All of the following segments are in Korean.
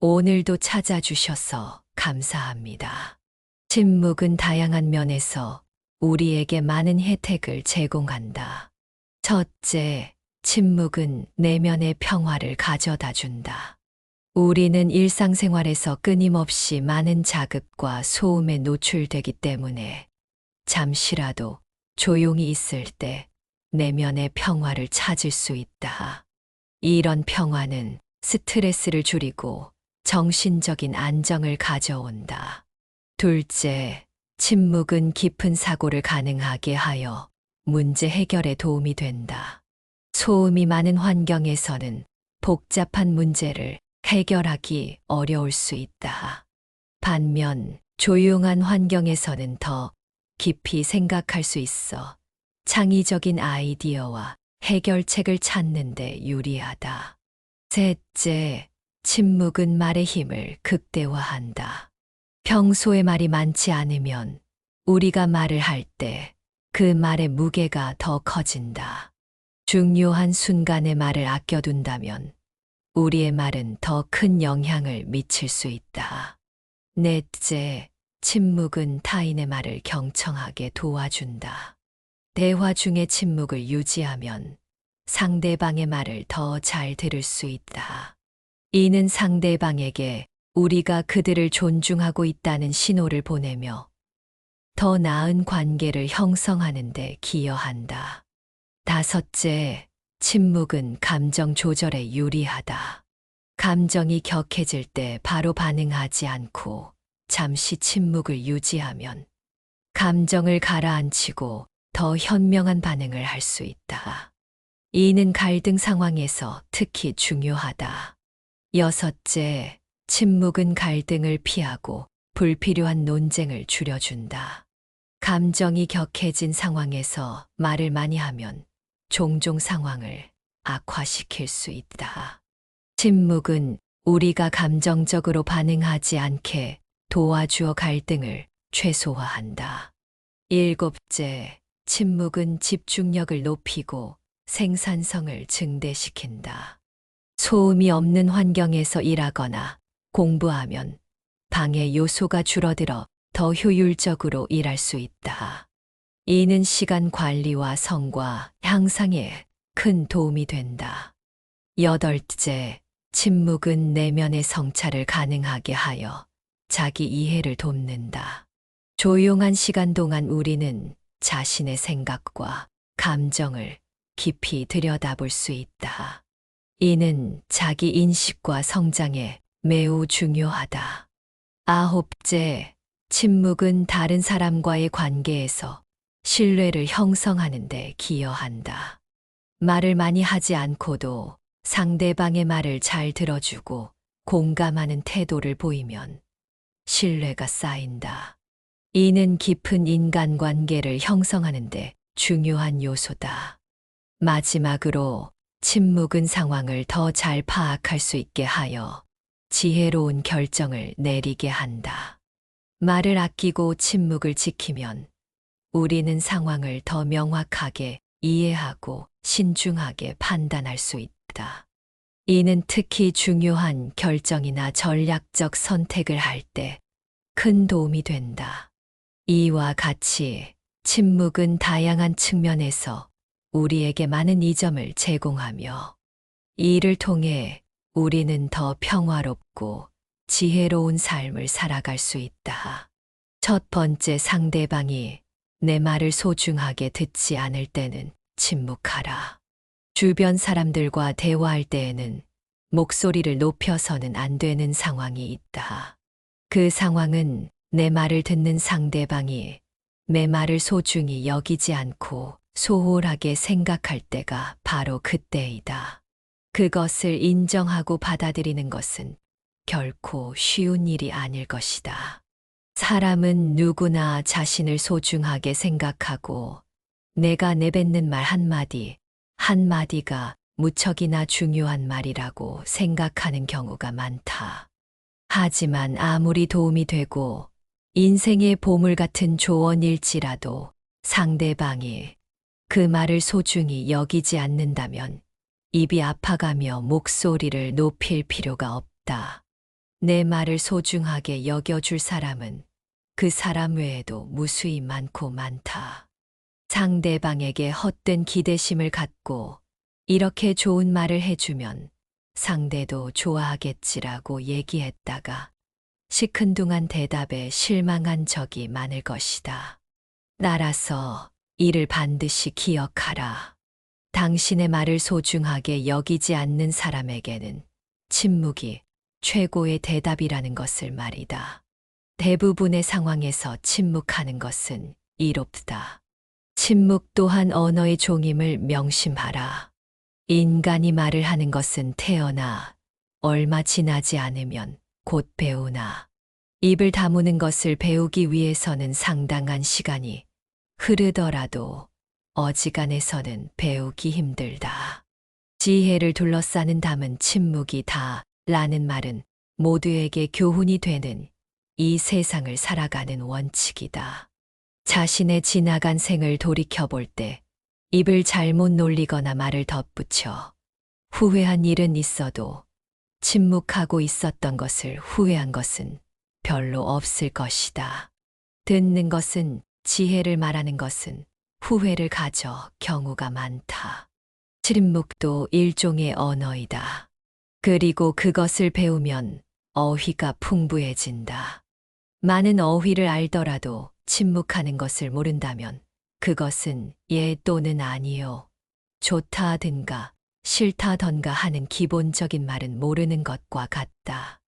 오늘도 찾아주셔서 감사합니다. 침묵은 다양한 면에서 우리에게 많은 혜택을 제공한다. 첫째, 침묵은 내면의 평화를 가져다 준다. 우리는 일상생활에서 끊임없이 많은 자극과 소음에 노출되기 때문에 잠시라도 조용히 있을 때 내면의 평화를 찾을 수 있다. 이런 평화는 스트레스를 줄이고 정신적인 안정을 가져온다. 둘째, 침묵은 깊은 사고를 가능하게 하여 문제 해결에 도움이 된다. 소음이 많은 환경에서는 복잡한 문제를 해결하기 어려울 수 있다. 반면 조용한 환경에서는 더 깊이 생각할 수 있어 창의적인 아이디어와 해결책을 찾는 데 유리하다. 셋째, 침묵은 말의 힘을 극대화한다. 평소에 말이 많지 않으면 우리가 말을 할 때 그 말의 무게가 더 커진다. 중요한 순간에 말을 아껴둔다면 우리의 말은 더 큰 영향을 미칠 수 있다. 넷째, 침묵은 타인의 말을 경청하게 도와준다. 대화 중에 침묵을 유지하면 상대방의 말을 더 잘 들을 수 있다. 이는 상대방에게 우리가 그들을 존중하고 있다는 신호를 보내며 더 나은 관계를 형성하는 데 기여한다. 다섯째, 침묵은 감정 조절에 유리하다. 감정이 격해질 때 바로 반응하지 않고 잠시 침묵을 유지하면 감정을 가라앉히고 더 현명한 반응을 할 수 있다. 이는 갈등 상황에서 특히 중요하다. 여섯째, 침묵은 갈등을 피하고 불필요한 논쟁을 줄여준다. 감정이 격해진 상황에서 말을 많이 하면 종종 상황을 악화시킬 수 있다. 침묵은 우리가 감정적으로 반응하지 않게 도와주어 갈등을 최소화한다. 일곱째, 침묵은 집중력을 높이고 생산성을 증대시킨다. 소음이 없는 환경에서 일하거나 공부하면 방해 요소가 줄어들어 더 효율적으로 일할 수 있다. 이는 시간 관리와 성과 향상에 큰 도움이 된다. 여덟째, 침묵은 내면의 성찰을 가능하게 하여 자기 이해를 돕는다. 조용한 시간 동안 우리는 자신의 생각과 감정을 깊이 들여다볼 수 있다. 이는 자기 인식과 성장에 매우 중요하다. 아홉째, 침묵은 다른 사람과의 관계에서 신뢰를 형성하는 데 기여한다. 말을 많이 하지 않고도 상대방의 말을 잘 들어주고 공감하는 태도를 보이면 신뢰가 쌓인다. 이는 깊은 인간관계를 형성하는 데 중요한 요소다. 마지막으로 침묵은 상황을 더 잘 파악할 수 있게 하여 지혜로운 결정을 내리게 한다. 말을 아끼고 침묵을 지키면 우리는 상황을 더 명확하게 이해하고 신중하게 판단할 수 있다. 이는 특히 중요한 결정이나 전략적 선택을 할 때 큰 도움이 된다. 이와 같이 침묵은 다양한 측면에서 우리에게 많은 이점을 제공하며 이를 통해 우리는 더 평화롭고 지혜로운 삶을 살아갈 수 있다. 첫 번째, 상대방이 내 말을 소중하게 듣지 않을 때는 침묵하라. 주변 사람들과 대화할 때에는 목소리를 높여서는 안 되는 상황이 있다. 그 상황은 내 말을 듣는 상대방이 내 말을 소중히 여기지 않고 소홀하게 생각할 때가 바로 그때이다. 그것을 인정하고 받아들이는 것은 결코 쉬운 일이 아닐 것이다. 사람은 누구나 자신을 소중하게 생각하고 내가 내뱉는 말 한마디, 한마디가 무척이나 중요한 말이라고 생각하는 경우가 많다. 하지만 아무리 도움이 되고 인생의 보물 같은 조언일지라도 상대방이 그 말을 소중히 여기지 않는다면 입이 아파가며 목소리를 높일 필요가 없다. 내 말을 소중하게 여겨줄 사람은 그 사람 외에도 무수히 많고 많다. 상대방에게 헛된 기대심을 갖고 이렇게 좋은 말을 해주면 상대도 좋아하겠지라고 얘기했다가 시큰둥한 대답에 실망한 적이 많을 것이다. 따라서 이를 반드시 기억하라. 당신의 말을 소중하게 여기지 않는 사람에게는 침묵이 최고의 대답이라는 것을 말이다. 대부분의 상황에서 침묵하는 것은 이롭다. 침묵 또한 언어의 종임을 명심하라. 인간이 말을 하는 것은 태어나 얼마 지나지 않으면 곧 배우나 입을 다무는 것을 배우기 위해서는 상당한 시간이 흐르더라도 어지간해서는 배우기 힘들다. 지혜를 둘러싸는 담은 침묵이 다 라는 말은 모두에게 교훈이 되는 이 세상을 살아가는 원칙이다. 자신의 지나간 생을 돌이켜볼 때 입을 잘못 놀리거나 말을 덧붙여 후회한 일은 있어도 침묵하고 있었던 것을 후회한 것은 별로 없을 것이다. 듣는 것은 지혜를 말하는 것은 후회를 가져 경우가 많다. 침묵도 일종의 언어이다. 그리고 그것을 배우면 어휘가 풍부해진다. 많은 어휘를 알더라도 침묵하는 것을 모른다면 그것은 예 또는 아니요, 좋다든가 싫다던가 하는 기본적인 말은 모르는 것과 같다.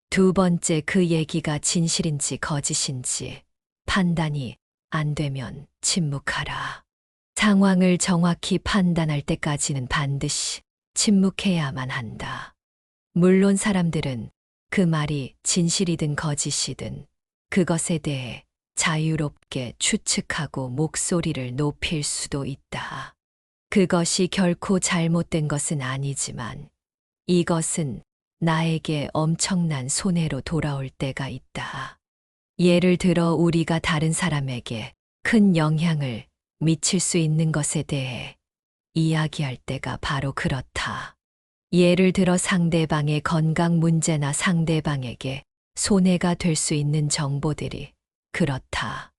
두 번째, 그 얘기가 진실인지 거짓인지 판단이 안 되면 침묵하라. 상황을 정확히 판단할 때까지는 반드시 침묵해야만 한다. 물론 사람들은 그 말이 진실이든 거짓이든 그것에 대해 자유롭게 추측하고 목소리를 높일 수도 있다. 그것이 결코 잘못된 것은 아니지만 이것은 나에게 엄청난 손해로 돌아올 때가 있다. 예를 들어 우리가 다른 사람에게 큰 영향을 미칠 수 있는 것에 대해 이야기할 때가 바로 그렇다. 예를 들어 상대방의 건강 문제나 상대방에게 손해가 될 수 있는 정보들이 그렇다.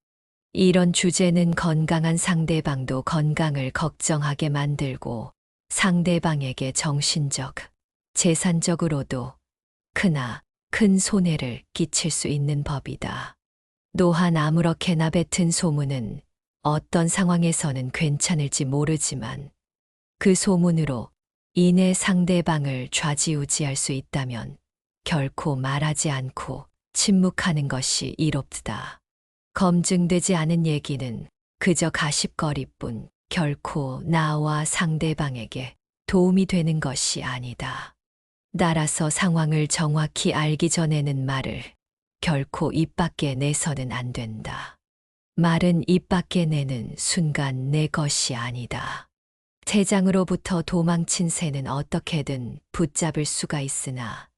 이런 주제는 건강한 상대방도 건강을 걱정하게 만들고 상대방에게 정신적, 재산적으로도 크나 큰 손해를 끼칠 수 있는 법이다. 또한 아무렇게나 뱉은 소문은 어떤 상황에서는 괜찮을지 모르지만 그 소문으로 인해 상대방을 좌지우지할 수 있다면 결코 말하지 않고 침묵하는 것이 이롭다. 검증되지 않은 얘기는 그저 가십거리뿐 결코 나와 상대방에게 도움이 되는 것이 아니다. 따라서 상황을 정확히 알기 전에는 말을 결코 입 밖에 내서는 안 된다. 말은 입 밖에 내는 순간 내 것이 아니다. 새장으로부터 도망친 새는 어떻게든 붙잡을 수가 있으나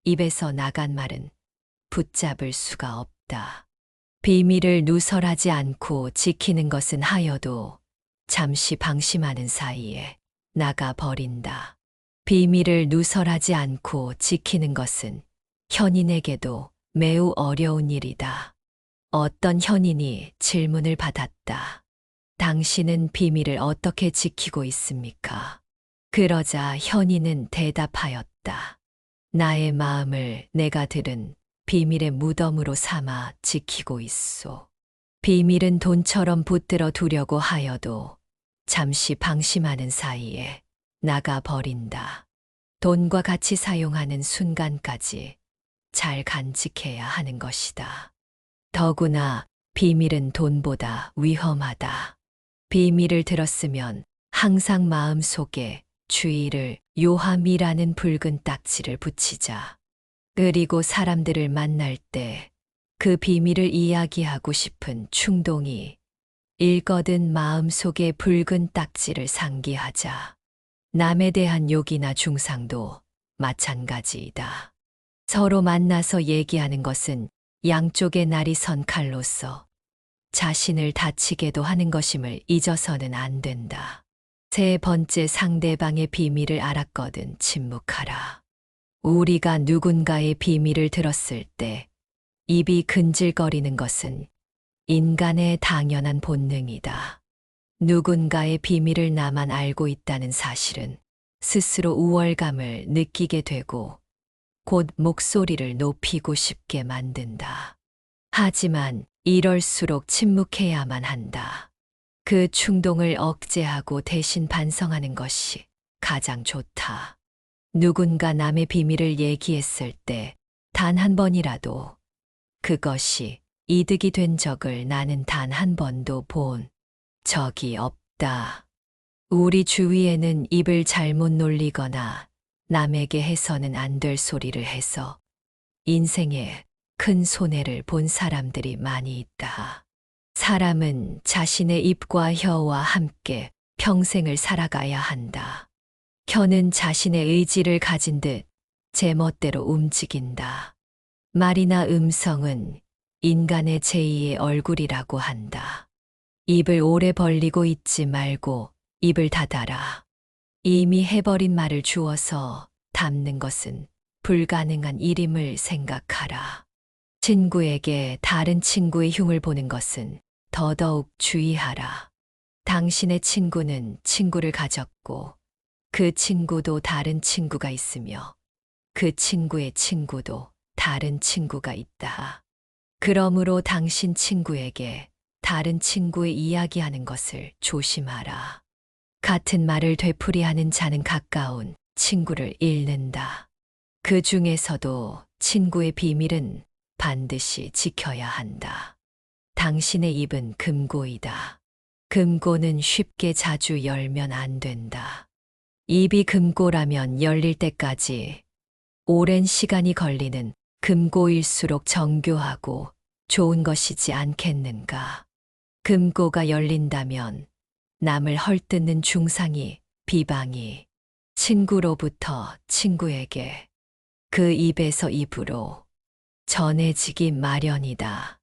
입에서 나간 말은 붙잡을 수가 없다. 비밀을 누설하지 않고 지키는 것은 하여도 잠시 방심하는 사이에 나가 버린다. 비밀을 누설하지 않고 지키는 것은 현인에게도 매우 어려운 일이다. 어떤 현인이 질문을 받았다. 당신은 비밀을 어떻게 지키고 있습니까? 그러자 현인은 대답하였다. 나의 마음을 내가 들은 비밀의 무덤으로 삼아 지키고 있소. 비밀은 돈처럼 붙들어 두려고 하여도 잠시 방심하는 사이에 나가 버린다. 돈과 같이 사용하는 순간까지 잘 간직해야 하는 것이다. 더구나 비밀은 돈보다 위험하다. 비밀을 들었으면 항상 마음속에 주의를 요함이라는 붉은 딱지를 붙이자. 그리고 사람들을 만날 때 그 비밀을 이야기하고 싶은 충동이 일거든 마음속에 붉은 딱지를 상기하자. 남에 대한 욕이나 중상도 마찬가지이다. 서로 만나서 얘기하는 것은 양쪽의 날이 선 칼로서 자신을 다치게도 하는 것임을 잊어서는 안 된다. 세 번째, 상대방의 비밀을 알았거든 침묵하라. 우리가 누군가의 비밀을 들었을 때 입이 근질거리는 것은 인간의 당연한 본능이다. 누군가의 비밀을 나만 알고 있다는 사실은 스스로 우월감을 느끼게 되고 곧 목소리를 높이고 싶게 만든다. 하지만 이럴수록 침묵해야만 한다. 그 충동을 억제하고 대신 반성하는 것이 가장 좋다. 누군가 남의 비밀을 얘기했을 때 단 한 번이라도 그것이 이득이 된 적을 나는 단 한 번도 본 적이 없다. 우리 주위에는 입을 잘못 놀리거나 남에게 해서는 안 될 소리를 해서 인생에 큰 손해를 본 사람들이 많이 있다. 사람은 자신의 입과 혀와 함께 평생을 살아가야 한다. 혀는 자신의 의지를 가진 듯 제멋대로 움직인다. 말이나 음성은 인간의 제2의 얼굴이라고 한다. 입을 오래 벌리고 있지 말고 입을 닫아라. 이미 해버린 말을 주워서 담는 것은 불가능한 일임을 생각하라. 친구에게 다른 친구의 흉을 보는 것은 더더욱 주의하라. 당신의 친구는 친구를 가졌고 그 친구도 다른 친구가 있으며 그 친구의 친구도 다른 친구가 있다. 그러므로 당신 친구에게 다른 친구의 이야기하는 것을 조심하라. 같은 말을 되풀이하는 자는 가까운 친구를 잃는다. 그 중에서도 친구의 비밀은 반드시 지켜야 한다. 당신의 입은 금고이다. 금고는 쉽게 자주 열면 안 된다. 입이 금고라면 열릴 때까지 오랜 시간이 걸리는 금고일수록 정교하고 좋은 것이지 않겠는가. 금고가 열린다면 남을 헐뜯는 중상이, 비방이 친구로부터 친구에게 그 입에서 입으로 전해지기 마련이다.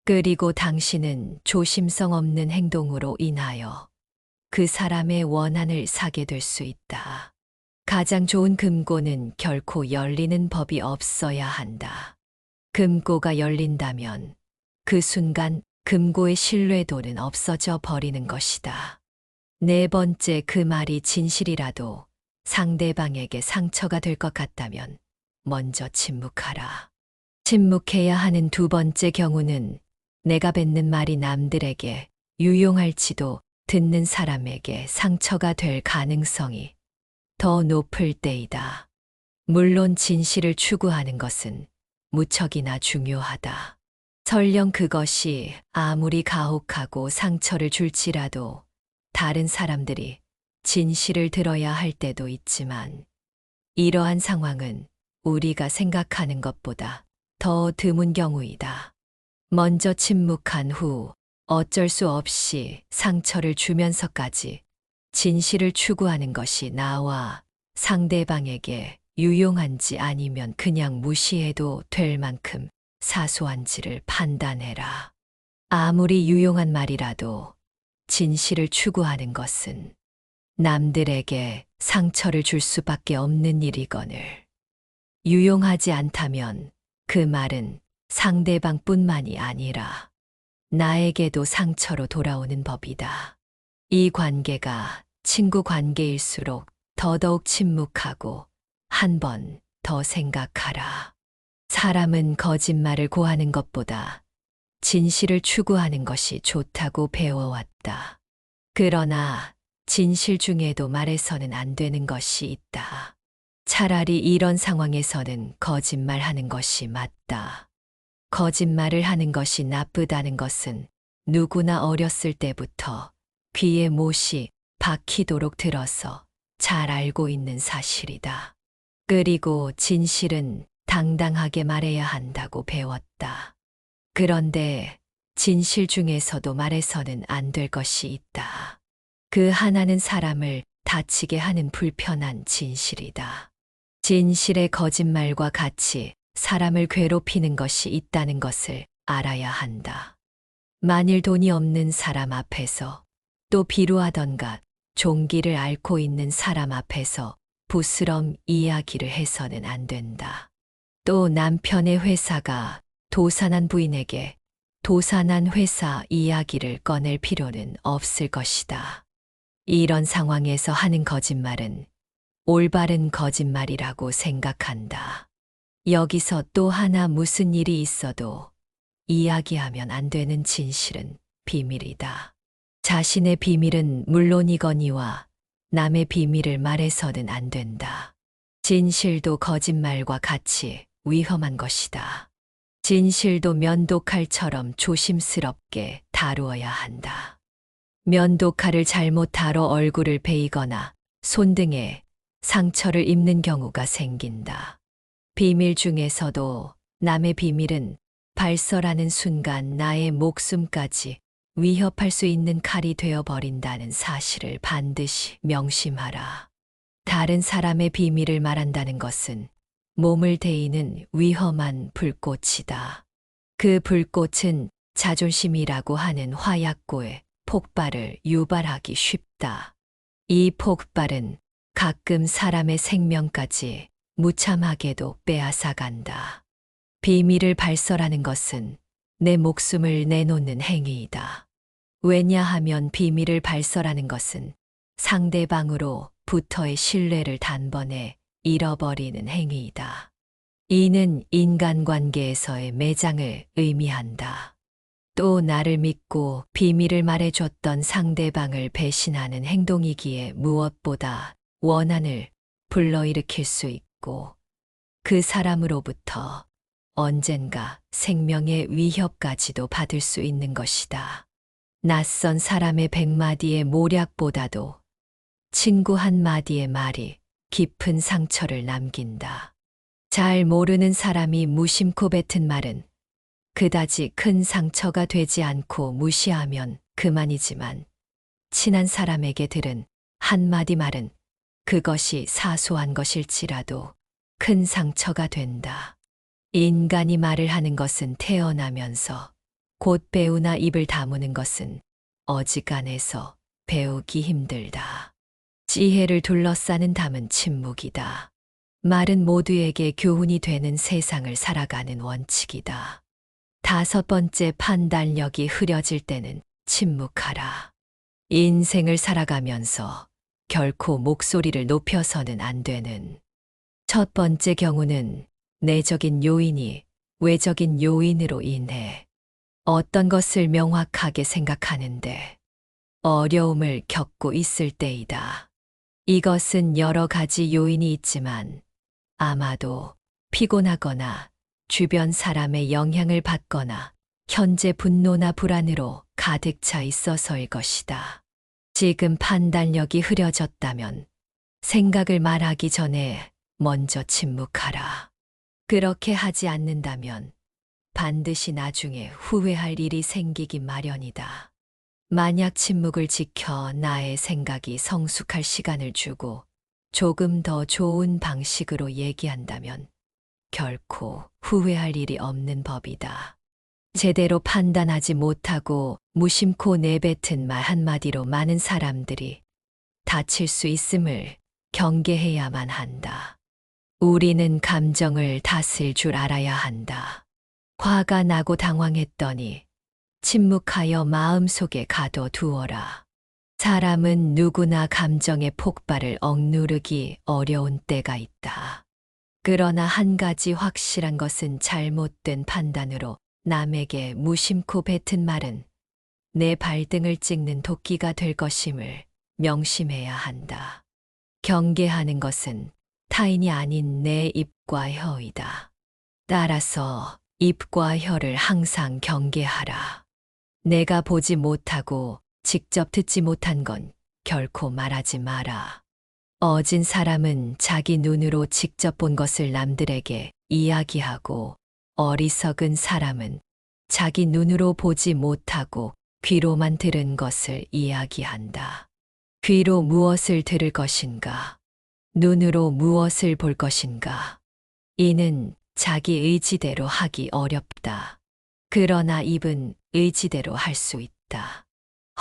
그리고 당신은 조심성 없는 행동으로 인하여 그 사람의 원한을 사게 될 수 있다. 가장 좋은 금고는 결코 열리는 법이 없어야 한다. 금고가 열린다면 그 순간 금고의 신뢰도는 없어져 버리는 것이다. 네 번째, 그 말이 진실이라도 상대방에게 상처가 될 것 같다면 먼저 침묵하라. 침묵해야 하는 두 번째 경우는 내가 뱉는 말이 남들에게 유용할지도 듣는 사람에게 상처가 될 가능성이 더 높을 때이다. 물론 진실을 추구하는 것은 무척이나 중요하다. 설령 그것이 아무리 가혹하고 상처를 줄지라도 다른 사람들이 진실을 들어야 할 때도 있지만 이러한 상황은 우리가 생각하는 것보다 더 드문 경우이다. 먼저 침묵한 후 어쩔 수 없이 상처를 주면서까지 진실을 추구하는 것이 나와 상대방에게 유용한지 아니면 그냥 무시해도 될 만큼 사소한지를 판단해라. 아무리 유용한 말이라도 진실을 추구하는 것은 남들에게 상처를 줄 수밖에 없는 일이거늘. 유용하지 않다면 그 말은 상대방뿐만이 아니라 나에게도 상처로 돌아오는 법이다. 이 관계가 친구 관계일수록 더더욱 침묵하고 한 번 더 생각하라. 사람은 거짓말을 고하는 것보다 진실을 추구하는 것이 좋다고 배워왔다. 그러나 진실 중에도 말해서는 안 되는 것이 있다. 차라리 이런 상황에서는 거짓말하는 것이 맞다. 거짓말을 하는 것이 나쁘다는 것은 누구나 어렸을 때부터 귀에 못이 박히도록 들어서 잘 알고 있는 사실이다. 그리고 진실은 당당하게 말해야 한다고 배웠다. 그런데 진실 중에서도 말해서는 안 될 것이 있다. 그 하나는 사람을 다치게 하는 불편한 진실이다. 진실의 거짓말과 같이 사람을 괴롭히는 것이 있다는 것을 알아야 한다. 만일 돈이 없는 사람 앞에서 또 비루하던가 종기를 앓고 있는 사람 앞에서 부스럼 이야기를 해서는 안 된다. 또 남편의 회사가 도산한 부인에게 도산한 회사 이야기를 꺼낼 필요는 없을 것이다. 이런 상황에서 하는 거짓말은 올바른 거짓말이라고 생각한다. 여기서 또 하나 무슨 일이 있어도 이야기하면 안 되는 진실은 비밀이다. 자신의 비밀은 물론이거니와 남의 비밀을 말해서는 안 된다. 진실도 거짓말과 같이 위험한 것이다. 진실도 면도칼처럼 조심스럽게 다루어야 한다. 면도칼을 잘못 다뤄 얼굴을 베이거나 손 등에 상처를 입는 경우가 생긴다. 비밀 중에서도 남의 비밀은 발설하는 순간 나의 목숨까지 위협할 수 있는 칼이 되어버린다는 사실을 반드시 명심하라. 다른 사람의 비밀을 말한다는 것은 몸을 데이는 위험한 불꽃이다. 그 불꽃은 자존심이라고 하는 화약고에 폭발을 유발하기 쉽다. 이 폭발은 가끔 사람의 생명까지 무참하게도 빼앗아간다. 비밀을 발설하는 것은 내 목숨을 내놓는 행위이다. 왜냐하면 비밀을 발설하는 것은 상대방으로부터의 신뢰를 단번에 잃어버리는 행위이다. 이는 인간관계에서의 매장을 의미한다. 또 나를 믿고 비밀을 말해줬던 상대방을 배신하는 행동이기에 무엇보다 원한을 불러일으킬 수 있고 그 사람으로부터 언젠가 생명의 위협까지도 받을 수 있는 것이다. 낯선 사람의 100마디의 모략보다도 친구 한마디의 말이 깊은 상처를 남긴다. 잘 모르는 사람이 무심코 뱉은 말은 그다지 큰 상처가 되지 않고 무시하면 그만이지만 친한 사람에게 들은 한마디 말은 그것이 사소한 것일지라도 큰 상처가 된다. 인간이 말을 하는 것은 태어나면서 곧 배우나 입을 다무는 것은 어지간해서 배우기 힘들다. 지혜를 둘러싸는 담은 침묵이다. 말은 모두에게 교훈이 되는 세상을 살아가는 원칙이다. 5번째, 판단력이 흐려질 때는 침묵하라. 인생을 살아가면서 결코 목소리를 높여서는 안 되는 첫 번째 경우는 내적인 요인이 외적인 요인으로 인해 어떤 것을 명확하게 생각하는데 어려움을 겪고 있을 때이다. 이것은 여러 가지 요인이 있지만 아마도 피곤하거나 주변 사람의 영향을 받거나 현재 분노나 불안으로 가득 차 있어서일 것이다. 지금 판단력이 흐려졌다면 생각을 말하기 전에 먼저 침묵하라. 그렇게 하지 않는다면 반드시 나중에 후회할 일이 생기기 마련이다. 만약 침묵을 지켜 나의 생각이 성숙할 시간을 주고 조금 더 좋은 방식으로 얘기한다면 결코 후회할 일이 없는 법이다. 제대로 판단하지 못하고 무심코 내뱉은 말 한마디로 많은 사람들이 다칠 수 있음을 경계해야만 한다. 우리는 감정을 다스릴 줄 알아야 한다. 화가 나고 당황했더니 침묵하여 마음속에 가둬두어라. 사람은 누구나 감정의 폭발을 억누르기 어려운 때가 있다. 그러나 한 가지 확실한 것은 잘못된 판단으로 남에게 무심코 뱉은 말은 내 발등을 찍는 도끼가 될 것임을 명심해야 한다. 경계하는 것은 타인이 아닌 내 입과 혀이다. 따라서 입과 혀를 항상 경계하라. 내가 보지 못하고 직접 듣지 못한 건 결코 말하지 마라. 어진 사람은 자기 눈으로 직접 본 것을 남들에게 이야기하고 어리석은 사람은 자기 눈으로 보지 못하고 귀로만 들은 것을 이야기한다. 귀로 무엇을 들을 것인가? 눈으로 무엇을 볼 것인가? 이는 자기 의지대로 하기 어렵다. 그러나 입은 의지대로 할 수 있다.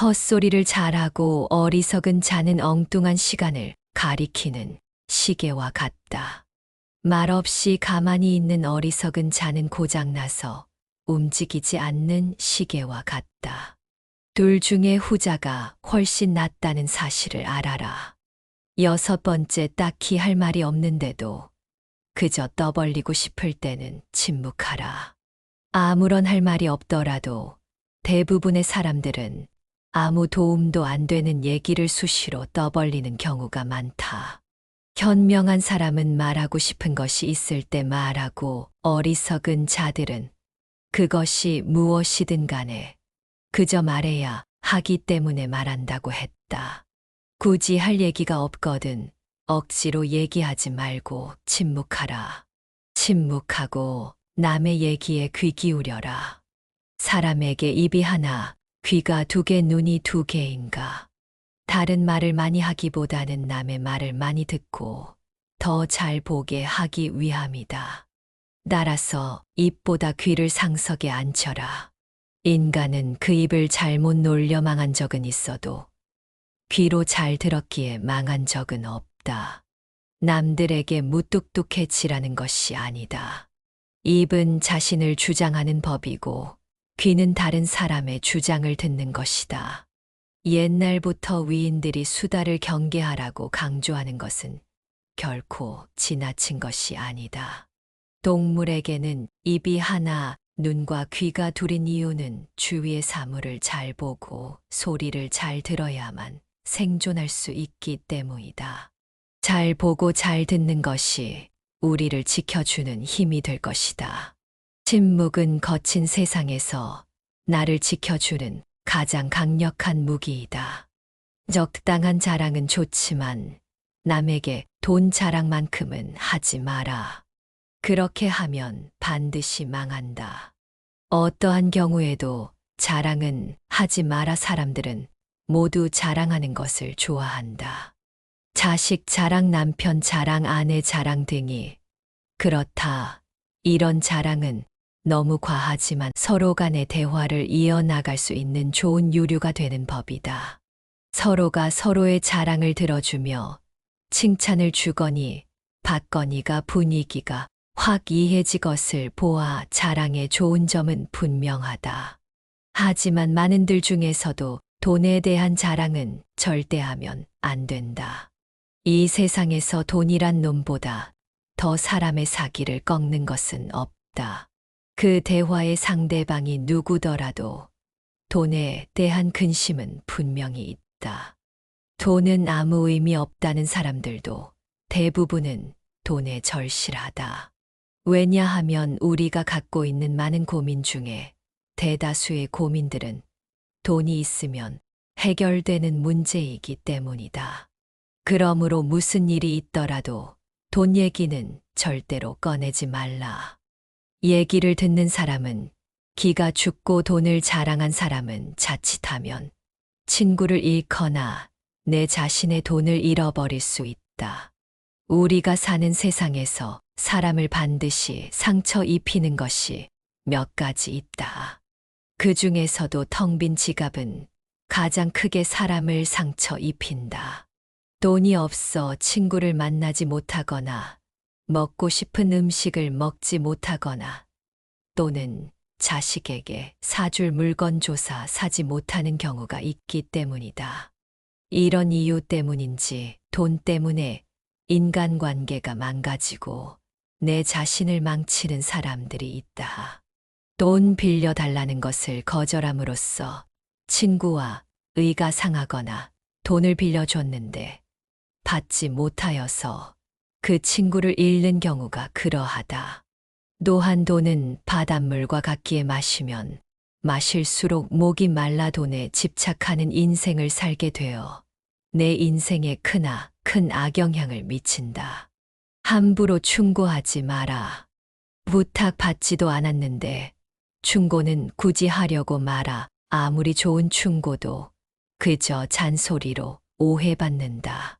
헛소리를 잘하고 어리석은 자는 엉뚱한 시간을 가리키는 시계와 같다. 말없이 가만히 있는 어리석은 자는 고장나서 움직이지 않는 시계와 같다. 둘 중에 후자가 훨씬 낫다는 사실을 알아라. 여섯 번째, 딱히 할 말이 없는데도 그저 떠벌리고 싶을 때는 침묵하라. 아무런 할 말이 없더라도 대부분의 사람들은 아무 도움도 안 되는 얘기를 수시로 떠벌리는 경우가 많다. 현명한 사람은 말하고 싶은 것이 있을 때 말하고, 어리석은 자들은 그것이 무엇이든 간에 그저 말해야 하기 때문에 말한다고 했다. 굳이 할 얘기가 없거든 억지로 얘기하지 말고 침묵하라. 침묵하고 남의 얘기에 귀 기울여라. 사람에게 입이 하나, 귀가 두 개, 눈이 두 개인가. 다른 말을 많이 하기보다는 남의 말을 많이 듣고 더 잘 보게 하기 위함이다. 따라서 입보다 귀를 상석에 앉혀라. 인간은 그 입을 잘못 놀려 망한 적은 있어도 귀로 잘 들었기에 망한 적은 없다. 남들에게 무뚝뚝해지라는 것이 아니다. 입은 자신을 주장하는 법이고 귀는 다른 사람의 주장을 듣는 것이다. 옛날부터 위인들이 수다를 경계하라고 강조하는 것은 결코 지나친 것이 아니다. 동물에게는 입이 하나, 눈과 귀가 둘인 이유는 주위의 사물을 잘 보고 소리를 잘 들어야만 생존할 수 있기 때문이다. 잘 보고 잘 듣는 것이 우리를 지켜주는 힘이 될 것이다. 침묵은 거친 세상에서 나를 지켜주는 가장 강력한 무기이다. 적당한 자랑은 좋지만 남에게 돈 자랑만큼은 하지 마라. 그렇게 하면 반드시 망한다. 어떠한 경우에도 자랑은 하지 마라. 사람들은 모두 자랑하는 것을 좋아한다. 자식 자랑, 남편 자랑, 아내 자랑 등이 그렇다. 이런 자랑은 너무 과하지만 서로 간의 대화를 이어나갈 수 있는 좋은 유류가 되는 법이다. 서로가 서로의 자랑을 들어주며 칭찬을 주거니 받거니가 분위기가 확 이해지것을 보아 자랑의 좋은 점은 분명하다. 하지만 많은들 중에서도 돈에 대한 자랑은 절대 하면 안 된다. 이 세상에서 돈이란 놈보다 더 사람의 사기를 꺾는 것은 없다. 그 대화의 상대방이 누구더라도 돈에 대한 근심은 분명히 있다. 돈은 아무 의미 없다는 사람들도 대부분은 돈에 절실하다. 왜냐하면 우리가 갖고 있는 많은 고민 중에 대다수의 고민들은 돈이 있으면 해결되는 문제이기 때문이다. 그러므로 무슨 일이 있더라도 돈 얘기는 절대로 꺼내지 말라. 얘기를 듣는 사람은 기가 죽고 돈을 자랑한 사람은 자칫하면 친구를 잃거나 내 자신의 돈을 잃어버릴 수 있다. 우리가 사는 세상에서 사람을 반드시 상처 입히는 것이 몇 가지 있다. 그 중에서도 텅 빈 지갑은 가장 크게 사람을 상처 입힌다. 돈이 없어 친구를 만나지 못하거나 먹고 싶은 음식을 먹지 못하거나 또는 자식에게 사줄 물건 조사 사지 못하는 경우가 있기 때문이다. 이런 이유 때문인지 돈 때문에 인간관계가 망가지고 내 자신을 망치는 사람들이 있다. 돈 빌려달라는 것을 거절함으로써 친구와 의가 상하거나 돈을 빌려줬는데 받지 못하여서 그 친구를 잃는 경우가 그러하다. 또한 돈은 바닷물과 같기에 마시면 마실수록 목이 말라 돈에 집착하는 인생을 살게 되어 내 인생에 큰 악영향을 미친다. 함부로 충고하지 마라. 부탁받지도 않았는데 충고는 굳이 하려고 마라. 아무리 좋은 충고도 그저 잔소리로 오해받는다.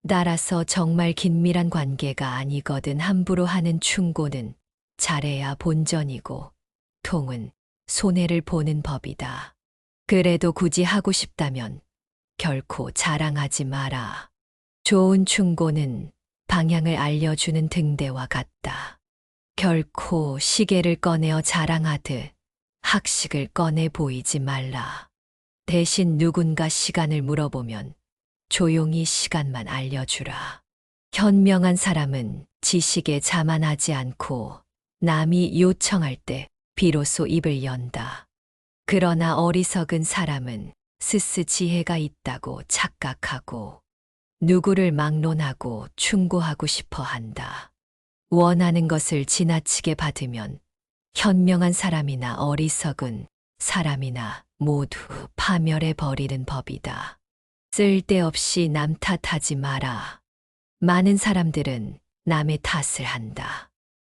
따라서 정말 긴밀한 관계가 아니거든 함부로 하는 충고는 잘해야 본전이고 통은 손해를 보는 법이다. 그래도 굳이 하고 싶다면 결코 자랑하지 마라. 좋은 충고는 방향을 알려주는 등대와 같다. 결코 시계를 꺼내어 자랑하듯 학식을 꺼내 보이지 말라. 대신 누군가 시간을 물어보면 조용히 시간만 알려주라. 현명한 사람은 지식에 자만하지 않고 남이 요청할 때 비로소 입을 연다. 그러나 어리석은 사람은 스스 지혜가 있다고 착각하고 누구를 막론하고 충고하고 싶어 한다. 원하는 것을 지나치게 받으면 현명한 사람이나 어리석은 사람이나 모두 파멸해 버리는 법이다. 쓸데없이 남 탓하지 마라. 많은 사람들은 남의 탓을 한다.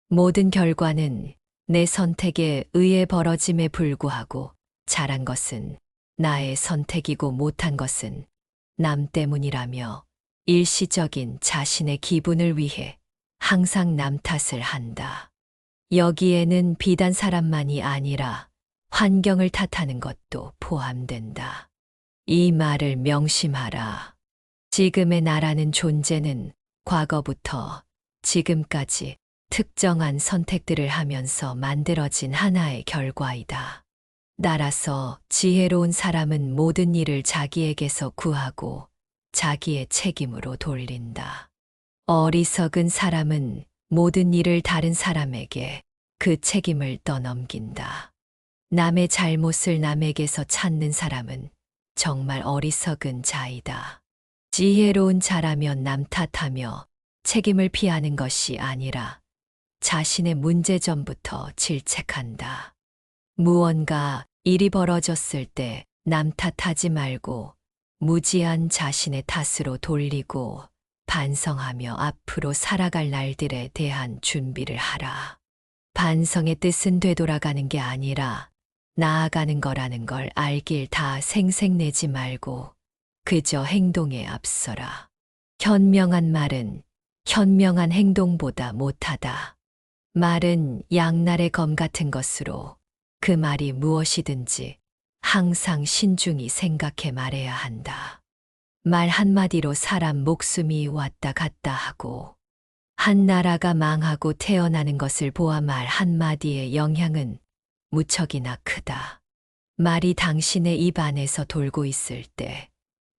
모든 결과는 내 선택에 의해 벌어짐에 불구하고 잘한 것은 나의 선택이고 못한 것은 남 때문이라며 일시적인 자신의 기분을 위해 항상 남 탓을 한다. 여기에는 비단 사람만이 아니라 환경을 탓하는 것도 포함된다. 이 말을 명심하라. 지금의 나라는 존재는 과거부터 지금까지 특정한 선택들을 하면서 만들어진 하나의 결과이다. 따라서 지혜로운 사람은 모든 일을 자기에게서 구하고 자기의 책임으로 돌린다. 어리석은 사람은 모든 일을 다른 사람에게 그 책임을 떠넘긴다. 남의 잘못을 남에게서 찾는 사람은 정말 어리석은 자이다. 지혜로운 자라면 남 탓하며 책임을 피하는 것이 아니라 자신의 문제점부터 질책한다. 무언가 일이 벌어졌을 때 남 탓하지 말고 무지한 자신의 탓으로 돌리고 반성하며 앞으로 살아갈 날들에 대한 준비를 하라. 반성의 뜻은 되돌아가는 게 아니라 나아가는 거라는 걸 알길 다 생색내지 말고 그저 행동에 앞서라. 현명한 말은 현명한 행동보다 못하다. 말은 양날의 검 같은 것으로 그 말이 무엇이든지 항상 신중히 생각해 말해야 한다. 말 한마디로 사람 목숨이 왔다 갔다 하고 한 나라가 망하고 태어나는 것을 보아 말 한마디의 영향은 무척이나 크다. 말이 당신의 입 안에서 돌고 있을 때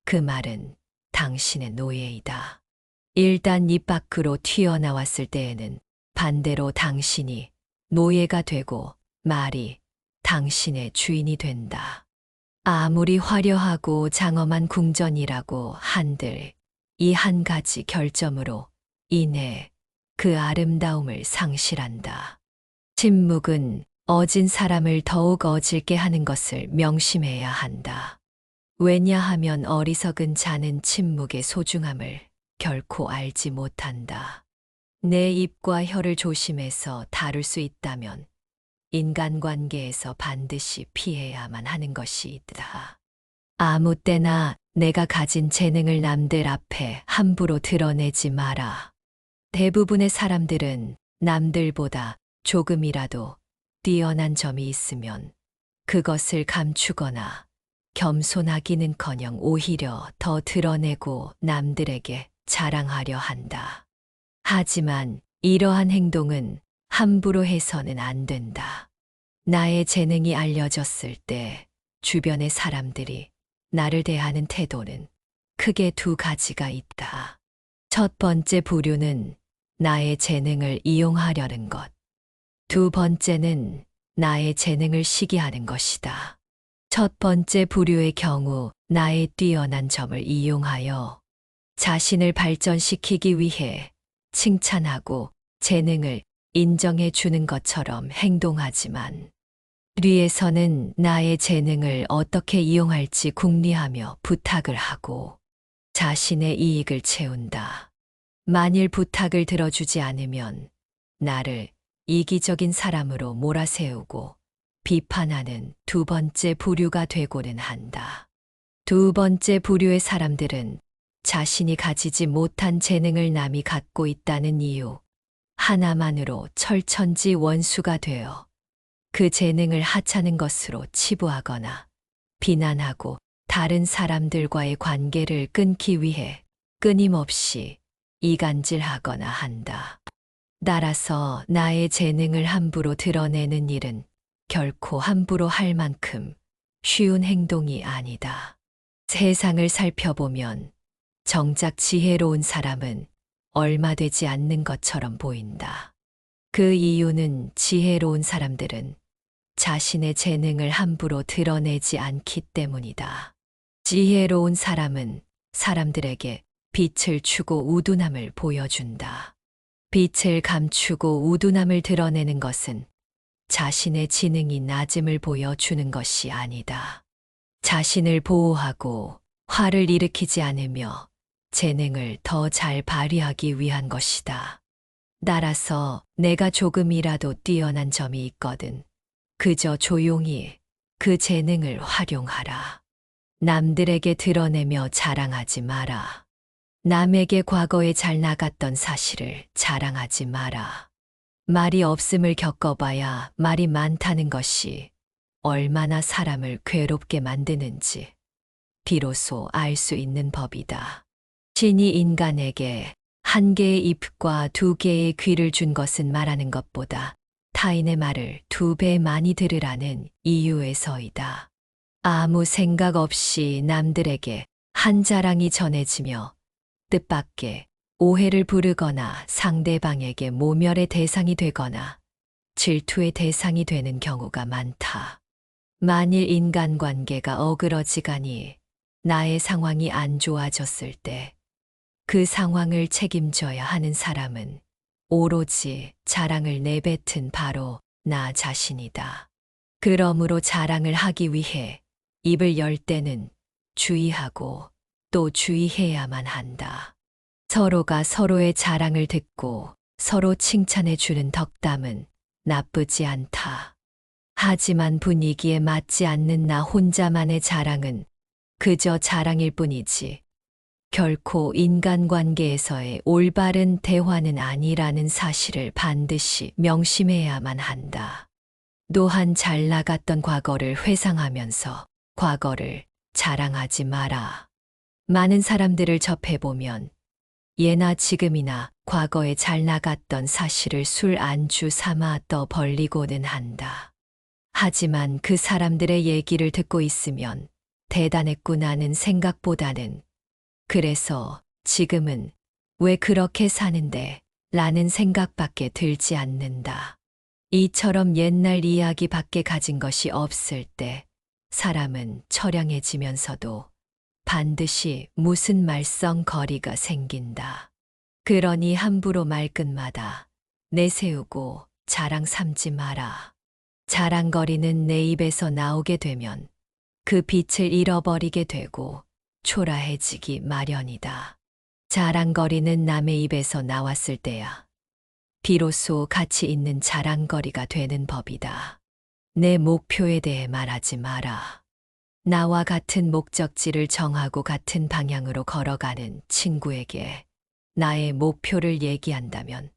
그 말은 당신의 노예이다. 일단 입 밖으로 튀어나왔을 때에는 반대로 당신이 노예가 되고 말이 당신의 주인이 된다. 아무리 화려하고 장엄한 궁전이라고 한들 이 한 가지 결점으로 인해 그 아름다움을 상실한다. 침묵은 어진 사람을 더욱 어질게 하는 것을 명심해야 한다. 왜냐하면 어리석은 자는 침묵의 소중함을 결코 알지 못한다. 내 입과 혀를 조심해서 다룰 수 있다면 인간관계에서 반드시 피해야만 하는 것이 있다. 아무 때나 내가 가진 재능을 남들 앞에 함부로 드러내지 마라. 대부분의 사람들은 남들보다 조금이라도 뛰어난 점이 있으면 그것을 감추거나 겸손하기는커녕 오히려 더 드러내고 남들에게 자랑하려 한다. 하지만 이러한 행동은 함부로 해서는 안 된다. 나의 재능이 알려졌을 때 주변의 사람들이 나를 대하는 태도는 크게 두 가지가 있다. 첫 번째 부류는 나의 재능을 이용하려는 것. 두 번째는 나의 재능을 시기하는 것이다. 첫 번째 부류의 경우 나의 뛰어난 점을 이용하여 자신을 발전시키기 위해 칭찬하고 재능을 인정해 주는 것처럼 행동하지만 뒤에서는 나의 재능을 어떻게 이용할지 궁리하며 부탁을 하고 자신의 이익을 채운다. 만일 부탁을 들어주지 않으면 나를 이기적인 사람으로 몰아세우고 비판하는 두 번째 부류가 되고는 한다. 두 번째 부류의 사람들은 자신이 가지지 못한 재능을 남이 갖고 있다는 이유 하나만으로 철천지 원수가 되어 그 재능을 하찮은 것으로 치부하거나 비난하고 다른 사람들과의 관계를 끊기 위해 끊임없이 이간질하거나 한다. 따라서 나의 재능을 함부로 드러내는 일은 결코 함부로 할 만큼 쉬운 행동이 아니다. 세상을 살펴보면 정작 지혜로운 사람은 얼마 되지 않는 것처럼 보인다. 그 이유는 지혜로운 사람들은 자신의 재능을 함부로 드러내지 않기 때문이다. 지혜로운 사람은 사람들에게 빛을 주고 우둔함을 보여준다. 빛을 감추고 우둔함을 드러내는 것은 자신의 지능이 낮음을 보여주는 것이 아니다. 자신을 보호하고 화를 일으키지 않으며 재능을 더 잘 발휘하기 위한 것이다. 따라서 내가 조금이라도 뛰어난 점이 있거든 그저 조용히 그 재능을 활용하라. 남들에게 드러내며 자랑하지 마라. 남에게 과거에 잘 나갔던 사실을 자랑하지 마라. 말이 없음을 겪어봐야 말이 많다는 것이 얼마나 사람을 괴롭게 만드는지 비로소 알 수 있는 법이다. 신이 인간에게 한 개의 입과 두 개의 귀를 준 것은 말하는 것보다 타인의 말을 2배 많이 들으라는 이유에서이다. 아무 생각 없이 남들에게 한 자랑이 전해지며 뜻밖의 오해를 부르거나 상대방에게 모멸의 대상이 되거나 질투의 대상이 되는 경우가 많다. 만일 인간관계가 어그러지가니 나의 상황이 안 좋아졌을 때 그 상황을 책임져야 하는 사람은 오로지 자랑을 내뱉은 바로 나 자신이다. 그러므로 자랑을 하기 위해 입을 열 때는 주의하고 또 주의해야만 한다. 서로가 서로의 자랑을 듣고 서로 칭찬해 주는 덕담은 나쁘지 않다. 하지만 분위기에 맞지 않는 나 혼자만의 자랑은 그저 자랑일 뿐이지 결코 인간관계에서의 올바른 대화는 아니라는 사실을 반드시 명심해야만 한다. 또한 잘 나갔던 과거를 회상하면서 과거를 자랑하지 마라. 많은 사람들을 접해보면 예나 지금이나 과거에 잘 나갔던 사실을 술 안주 삼아 떠벌리고는 한다. 하지만 그 사람들의 얘기를 듣고 있으면 대단했구나는 생각보다는 그래서 지금은 왜 그렇게 사는데 라는 생각밖에 들지 않는다. 이처럼 옛날 이야기밖에 가진 것이 없을 때 사람은 처량해지면서도 반드시 무슨 말썽거리가 생긴다. 그러니 함부로 말끝마다 내세우고 자랑 삼지 마라. 자랑거리는 내 입에서 나오게 되면 그 빛을 잃어버리게 되고 초라해지기 마련이다. 자랑거리는 남의 입에서 나왔을 때야 비로소 가치 있는 자랑거리가 되는 법이다. 내 목표에 대해 말하지 마라. 나와 같은 목적지를 정하고 같은 방향으로 걸어가는 친구에게 나의 목표를 얘기한다면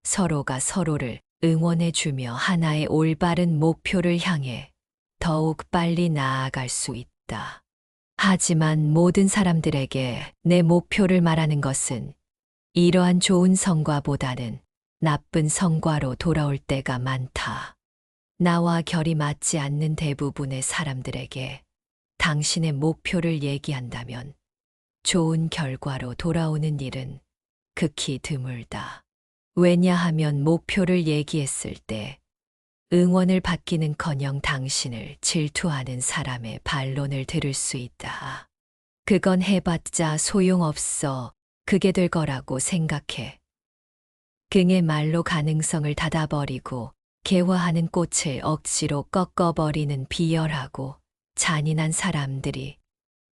서로가 서로를 응원해주며 하나의 올바른 목표를 향해 더욱 빨리 나아갈 수 있다. 하지만 모든 사람들에게 내 목표를 말하는 것은 이러한 좋은 성과보다는 나쁜 성과로 돌아올 때가 많다. 나와 결이 맞지 않는 대부분의 사람들에게 당신의 목표를 얘기한다면 좋은 결과로 돌아오는 일은 극히 드물다. 왜냐하면 목표를 얘기했을 때 응원을 받기는커녕 당신을 질투하는 사람의 반론을 들을 수 있다. 그건 해봤자 소용없어. 그게 될 거라고 생각해. 그의 말로 가능성을 닫아버리고 개화하는 꽃을 억지로 꺾어버리는 비열하고 잔인한 사람들이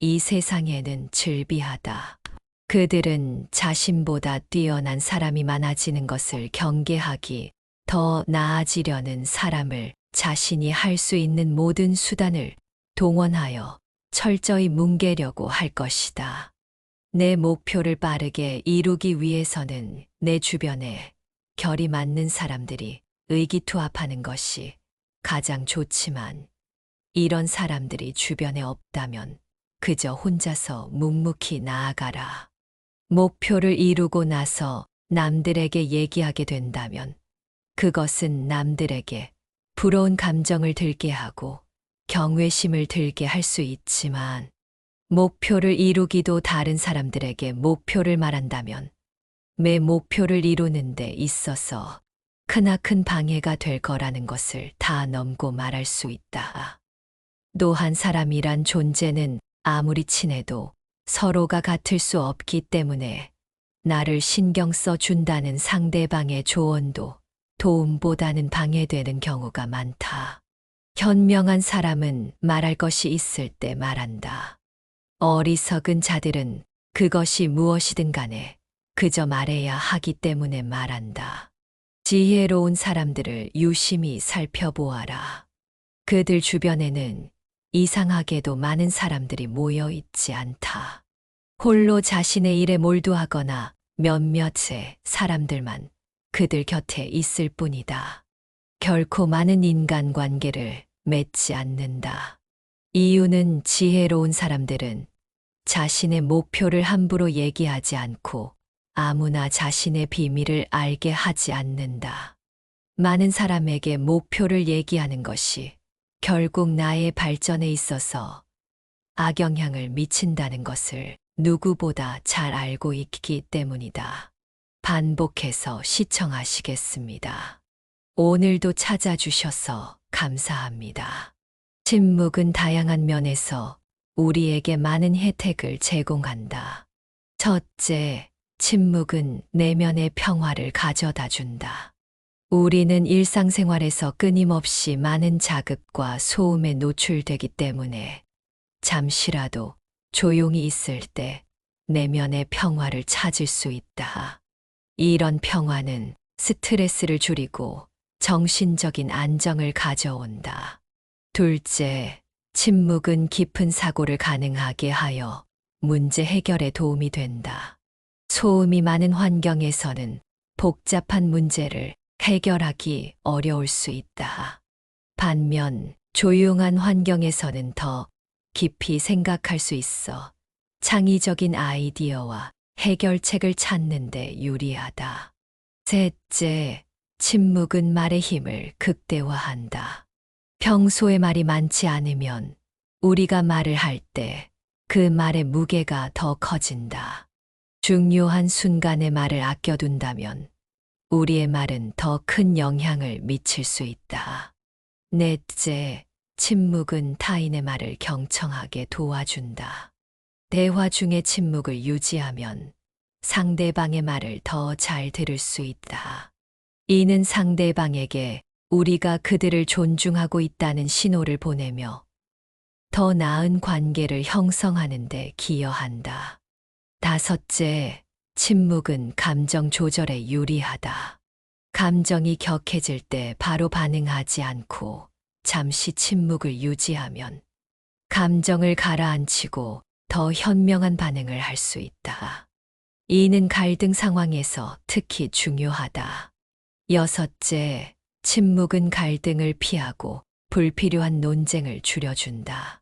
이 세상에는 즐비하다. 그들은 자신보다 뛰어난 사람이 많아지는 것을 경계하기, 더 나아지려는 사람을 자신이 할 수 있는 모든 수단을 동원하여 철저히 뭉개려고 할 것이다. 내 목표를 빠르게 이루기 위해서는 내 주변에 결이 맞는 사람들이 의기투합하는 것이 가장 좋지만 이런 사람들이 주변에 없다면 그저 혼자서 묵묵히 나아가라. 목표를 이루고 나서 남들에게 얘기하게 된다면 그것은 남들에게 부러운 감정을 들게 하고 경외심을 들게 할 수 있지만 목표를 이루기도 다른 사람들에게 목표를 말한다면 내 목표를 이루는 데 있어서 크나큰 방해가 될 거라는 것을 다 넘고 말할 수 있다. 또한 사람이란 존재는 아무리 친해도 서로가 같을 수 없기 때문에 나를 신경 써 준다는 상대방의 조언도 도움보다는 방해되는 경우가 많다. 현명한 사람은 말할 것이 있을 때 말한다. 어리석은 자들은 그것이 무엇이든 간에 그저 말해야 하기 때문에 말한다. 지혜로운 사람들을 유심히 살펴보아라. 그들 주변에는 이상하게도 많은 사람들이 모여 있지 않다. 홀로 자신의 일에 몰두하거나 몇몇의 사람들만 그들 곁에 있을 뿐이다. 결코 많은 인간관계를 맺지 않는다. 이유는 지혜로운 사람들은 자신의 목표를 함부로 얘기하지 않고 아무나 자신의 비밀을 알게 하지 않는다. 많은 사람에게 목표를 얘기하는 것이 결국 나의 발전에 있어서 악영향을 미친다는 것을 누구보다 잘 알고 있기 때문이다. 반복해서 시청하시겠습니다. 오늘도 찾아주셔서 감사합니다. 침묵은 다양한 면에서 우리에게 많은 혜택을 제공한다. 첫째, 침묵은 내면의 평화를 가져다 준다. 우리는 일상생활에서 끊임없이 많은 자극과 소음에 노출되기 때문에 잠시라도 조용히 있을 때 내면의 평화를 찾을 수 있다. 이런 평화는 스트레스를 줄이고 정신적인 안정을 가져온다. 둘째, 침묵은 깊은 사고를 가능하게 하여 문제 해결에 도움이 된다. 소음이 많은 환경에서는 복잡한 문제를 해결하기 어려울 수 있다. 반면 조용한 환경에서는 더 깊이 생각할 수 있어 창의적인 아이디어와 해결책을 찾는 데 유리하다. 셋째, 침묵은 말의 힘을 극대화한다. 평소에 말이 많지 않으면 우리가 말을 할 때 그 말의 무게가 더 커진다. 중요한 순간에 말을 아껴둔다면 우리의 말은 더 큰 영향을 미칠 수 있다. 넷째, 침묵은 타인의 말을 경청하게 도와준다. 대화 중에 침묵을 유지하면 상대방의 말을 더 잘 들을 수 있다. 이는 상대방에게 우리가 그들을 존중하고 있다는 신호를 보내며 더 나은 관계를 형성하는 데 기여한다. 다섯째, 침묵은 감정 조절에 유리하다. 감정이 격해질 때 바로 반응하지 않고 잠시 침묵을 유지하면 감정을 가라앉히고 더 현명한 반응을 할 수 있다. 이는 갈등 상황에서 특히 중요하다. 여섯째, 침묵은 갈등을 피하고 불필요한 논쟁을 줄여준다.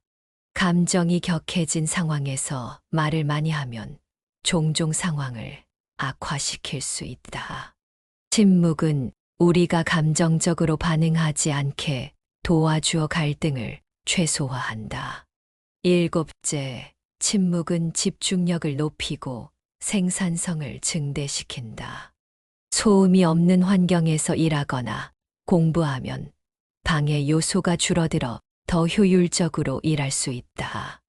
감정이 격해진 상황에서 말을 많이 하면 종종 상황을 악화시킬 수 있다. 침묵은 우리가 감정적으로 반응하지 않게 도와주어 갈등을 최소화한다. 일곱째, 침묵은 집중력을 높이고 생산성을 증대시킨다. 소음이 없는 환경에서 일하거나 공부하면 방해 요소가 줄어들어 더 효율적으로 일할 수 있다.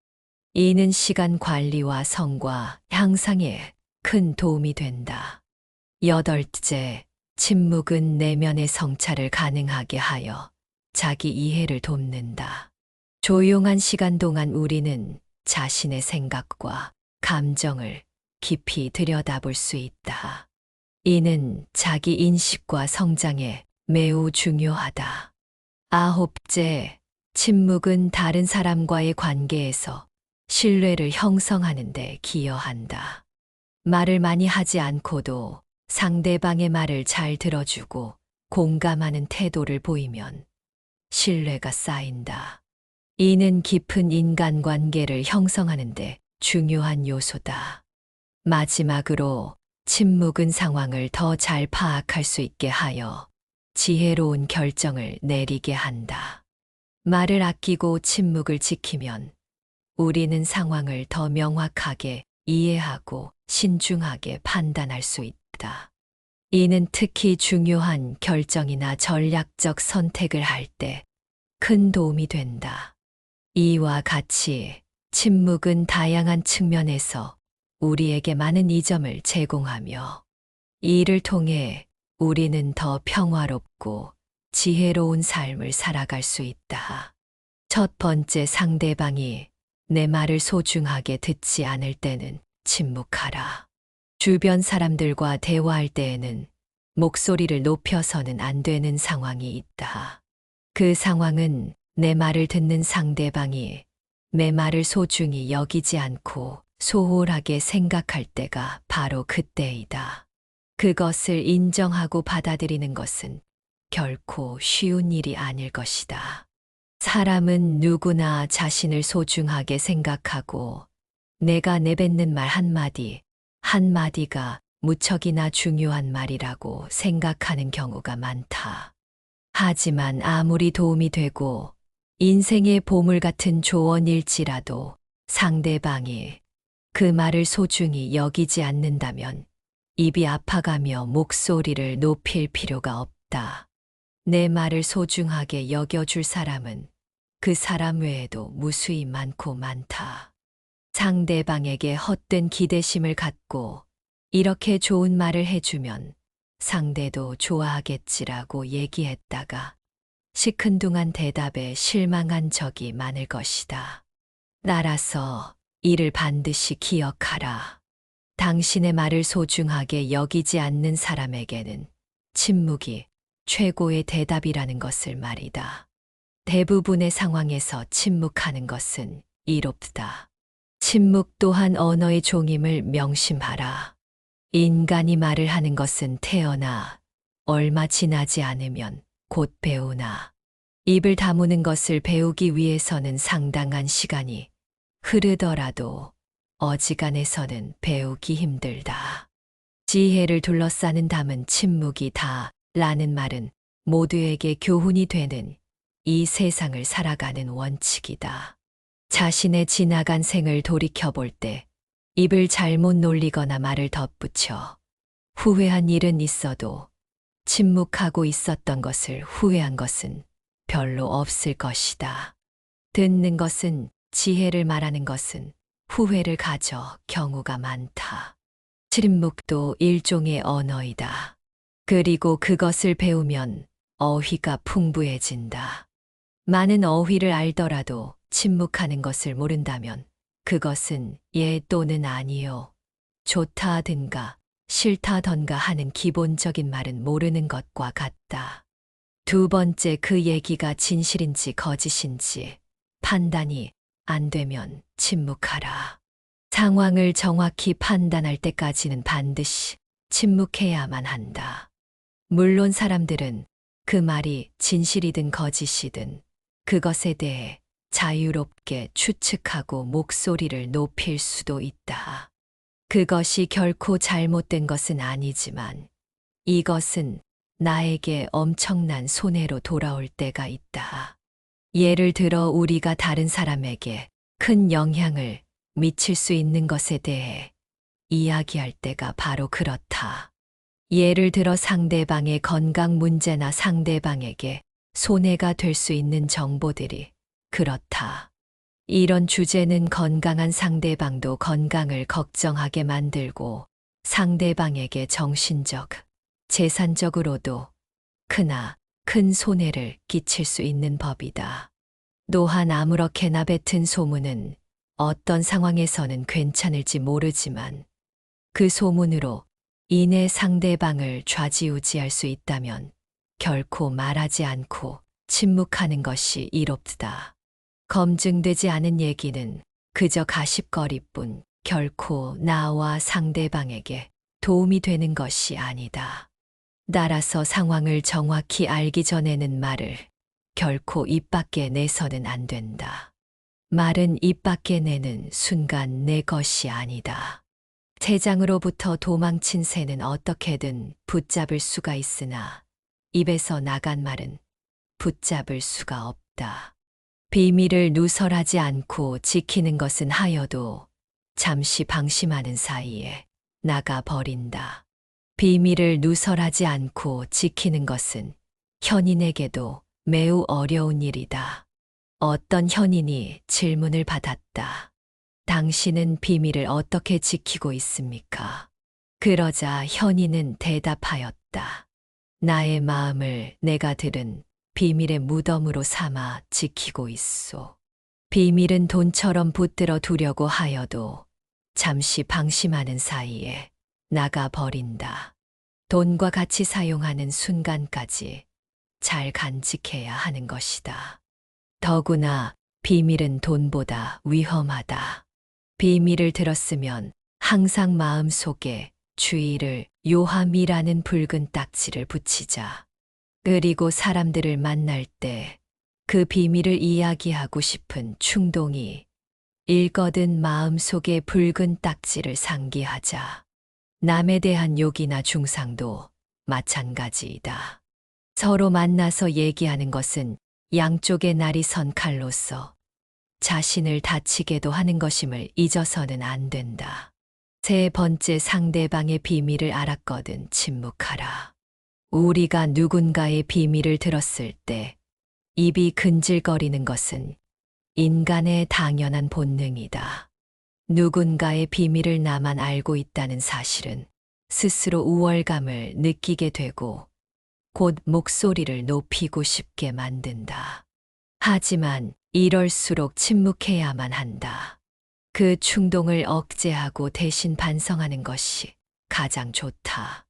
이는 시간 관리와 성과 향상에 큰 도움이 된다. 여덟째, 침묵은 내면의 성찰을 가능하게 하여 자기 이해를 돕는다. 조용한 시간 동안 우리는 자신의 생각과 감정을 깊이 들여다볼 수 있다. 이는 자기 인식과 성장에 매우 중요하다. 아홉째, 침묵은 다른 사람과의 관계에서 신뢰를 형성하는 데 기여한다. 말을 많이 하지 않고도 상대방의 말을 잘 들어주고 공감하는 태도를 보이면 신뢰가 쌓인다. 이는 깊은 인간관계를 형성하는 데 중요한 요소다. 마지막으로 침묵은 상황을 더 잘 파악할 수 있게 하여 지혜로운 결정을 내리게 한다. 말을 아끼고 침묵을 지키면 우리는 상황을 더 명확하게 이해하고 신중하게 판단할 수 있다. 이는 특히 중요한 결정이나 전략적 선택을 할 때 큰 도움이 된다. 이와 같이 침묵은 다양한 측면에서 우리에게 많은 이점을 제공하며 이를 통해 우리는 더 평화롭고 지혜로운 삶을 살아갈 수 있다. 첫 번째, 상대방이 내 말을 소중하게 듣지 않을 때는 침묵하라. 주변 사람들과 대화할 때에는 목소리를 높여서는 안 되는 상황이 있다. 그 상황은 내 말을 듣는 상대방이 내 말을 소중히 여기지 않고 소홀하게 생각할 때가 바로 그때이다. 그것을 인정하고 받아들이는 것은 결코 쉬운 일이 아닐 것이다. 사람은 누구나 자신을 소중하게 생각하고 내가 내뱉는 말 한마디, 한마디가 무척이나 중요한 말이라고 생각하는 경우가 많다. 하지만 아무리 도움이 되고 인생의 보물 같은 조언일지라도 상대방이 그 말을 소중히 여기지 않는다면 입이 아파가며 목소리를 높일 필요가 없다. 내 말을 소중하게 여겨줄 사람은 그 사람 외에도 무수히 많고 많다. 상대방에게 헛된 기대심을 갖고 이렇게 좋은 말을 해주면 상대도 좋아하겠지라고 얘기했다가 시큰둥한 대답에 실망한 적이 많을 것이다. 따라서 이를 반드시 기억하라. 당신의 말을 소중하게 여기지 않는 사람에게는 침묵이 최고의 대답이라는 것을 말이다. 대부분의 상황에서 침묵하는 것은 이롭다. 침묵 또한 언어의 종임을 명심하라. 인간이 말을 하는 것은 태어나 얼마 지나지 않으면 곧 배우나 입을 다무는 것을 배우기 위해서는 상당한 시간이 흐르더라도 어지간해서는 배우기 힘들다. 지혜를 둘러싸는 담은 침묵이 다 라는 말은 모두에게 교훈이 되는 이 세상을 살아가는 원칙이다. 자신의 지나간 생을 돌이켜볼 때 입을 잘못 놀리거나 말을 덧붙여 후회한 일은 있어도 침묵하고 있었던 것을 후회한 것은 별로 없을 것이다. 듣는 것은 지혜를 말하는 것은 후회를 가져 경우가 많다. 침묵도 일종의 언어이다. 그리고 그것을 배우면 어휘가 풍부해진다. 많은 어휘를 알더라도 침묵하는 것을 모른다면 그것은 예 또는 아니요, 좋다든가 싫다던가 하는 기본적인 말은 모르는 것과 같다. 두 번째, 그 얘기가 진실인지 거짓인지 판단이 안 되면 침묵하라. 상황을 정확히 판단할 때까지는 반드시 침묵해야만 한다. 물론 사람들은 그 말이 진실이든 거짓이든 그것에 대해 자유롭게 추측하고 목소리를 높일 수도 있다. 그것이 결코 잘못된 것은 아니지만 이것은 나에게 엄청난 손해로 돌아올 때가 있다. 예를 들어 우리가 다른 사람에게 큰 영향을 미칠 수 있는 것에 대해 이야기할 때가 바로 그렇다. 예를 들어 상대방의 건강 문제나 상대방에게 손해가 될 수 있는 정보들이 그렇다. 이런 주제는 건강한 상대방도 건강을 걱정하게 만들고 상대방에게 정신적, 재산적으로도 크나 큰 손해를 끼칠 수 있는 법이다. 또한 아무렇게나 뱉은 소문은 어떤 상황에서는 괜찮을지 모르지만 그 소문으로 인해 상대방을 좌지우지할 수 있다면 결코 말하지 않고 침묵하는 것이 이롭다. 검증되지 않은 얘기는 그저 가십거리뿐 결코 나와 상대방에게 도움이 되는 것이 아니다. 따라서 상황을 정확히 알기 전에는 말을 결코 입 밖에 내서는 안 된다. 말은 입 밖에 내는 순간 내 것이 아니다. 세장으로부터 도망친 새는 어떻게든 붙잡을 수가 있으나 입에서 나간 말은 붙잡을 수가 없다. 비밀을 누설하지 않고 지키는 것은 하여도 잠시 방심하는 사이에 나가 버린다. 비밀을 누설하지 않고 지키는 것은 현인에게도 매우 어려운 일이다. 어떤 현인이 질문을 받았다. 당신은 비밀을 어떻게 지키고 있습니까? 그러자 현인은 대답하였다. 나의 마음을 내가 들은 비밀의 무덤으로 삼아 지키고 있소. 비밀은 돈처럼 붙들어 두려고 하여도 잠시 방심하는 사이에 나가 버린다. 돈과 같이 사용하는 순간까지 잘 간직해야 하는 것이다. 더구나 비밀은 돈보다 위험하다. 비밀을 들었으면 항상 마음 속에 주의를 요함이라는 붉은 딱지를 붙이자. 그리고 사람들을 만날 때 그 비밀을 이야기하고 싶은 충동이 일거든 마음 속에 붉은 딱지를 상기하자. 남에 대한 욕이나 중상도 마찬가지이다. 서로 만나서 얘기하는 것은 양쪽의 날이 선 칼로서 자신을 다치게도 하는 것임을 잊어서는 안 된다. 세 번째, 상대방의 비밀을 알았거든 침묵하라. 우리가 누군가의 비밀을 들었을 때 입이 근질거리는 것은 인간의 당연한 본능이다. 누군가의 비밀을 나만 알고 있다는 사실은 스스로 우월감을 느끼게 되고 곧 목소리를 높이고 싶게 만든다. 하지만 이럴수록 침묵해야만 한다. 그 충동을 억제하고 대신 반성하는 것이 가장 좋다.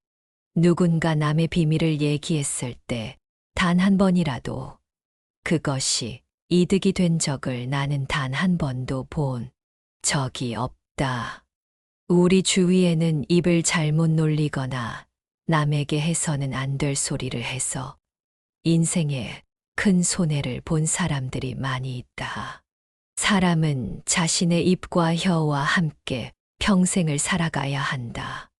누군가 남의 비밀을 얘기했을 때 단 한 번이라도 그것이 이득이 된 적을 나는 단 한 번도 본 적이 없다. 우리 주위에는 입을 잘못 놀리거나 남에게 해서는 안 될 소리를 해서 인생에 큰 손해를 본 사람들이 많이 있다. 사람은 자신의 입과 혀와 함께 평생을 살아가야 한다.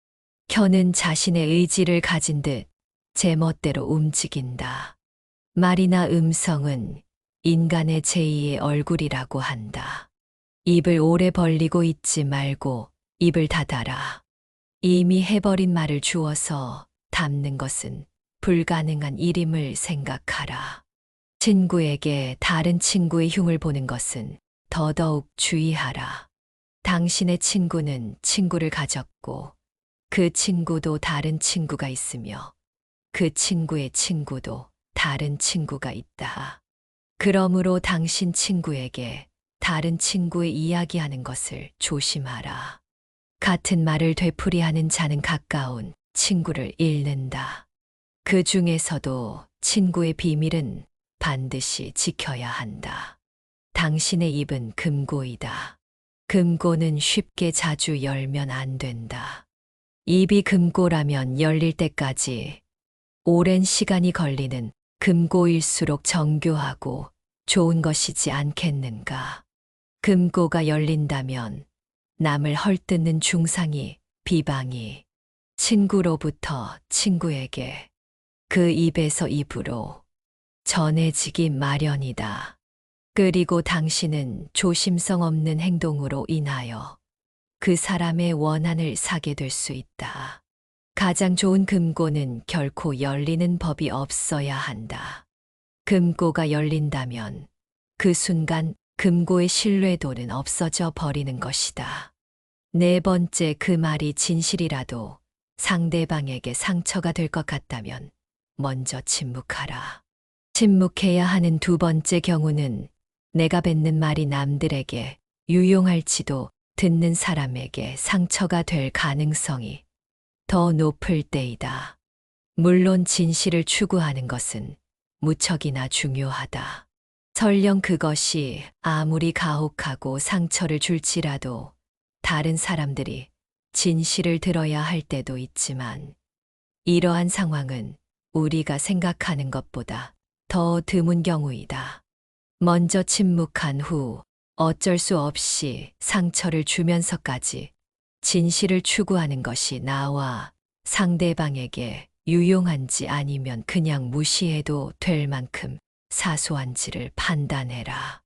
혀는 자신의 의지를 가진 듯 제멋대로 움직인다. 말이나 음성은 인간의 제2의 얼굴이라고 한다. 입을 오래 벌리고 있지 말고 입을 닫아라. 이미 해버린 말을 주워서 담는 것은 불가능한 일임을 생각하라. 친구에게 다른 친구의 흉을 보는 것은 더더욱 주의하라. 당신의 친구는 친구를 가졌고 그 친구도 다른 친구가 있으며 그 친구의 친구도 다른 친구가 있다. 그러므로 당신 친구에게 다른 친구의 이야기하는 것을 조심하라. 같은 말을 되풀이하는 자는 가까운 친구를 잃는다. 그 중에서도 친구의 비밀은 반드시 지켜야 한다. 당신의 입은 금고이다. 금고는 쉽게 자주 열면 안 된다. 입이 금고라면 열릴 때까지 오랜 시간이 걸리는 금고일수록 정교하고 좋은 것이지 않겠는가. 금고가 열린다면 남을 헐뜯는 중상이, 비방이 친구로부터 친구에게 그 입에서 입으로 전해지기 마련이다. 그리고 당신은 조심성 없는 행동으로 인하여 그 사람의 원한을 사게 될 수 있다. 가장 좋은 금고는 결코 열리는 법이 없어야 한다. 금고가 열린다면 그 순간 금고의 신뢰도는 없어져 버리는 것이다. 네 번째, 그 말이 진실이라도 상대방에게 상처가 될 것 같다면 먼저 침묵하라. 침묵해야 하는 두 번째 경우는 내가 뱉는 말이 남들에게 유용할지도 듣는 사람에게 상처가 될 가능성이 더 높을 때이다. 물론 진실을 추구하는 것은 무척이나 중요하다. 설령 그것이 아무리 가혹하고 상처를 줄지라도 다른 사람들이 진실을 들어야 할 때도 있지만 이러한 상황은 우리가 생각하는 것보다 더 드문 경우이다. 먼저 침묵한 후 어쩔 수 없이 상처를 주면서까지 진실을 추구하는 것이 나와 상대방에게 유용한지 아니면 그냥 무시해도 될 만큼 사소한지를 판단해라.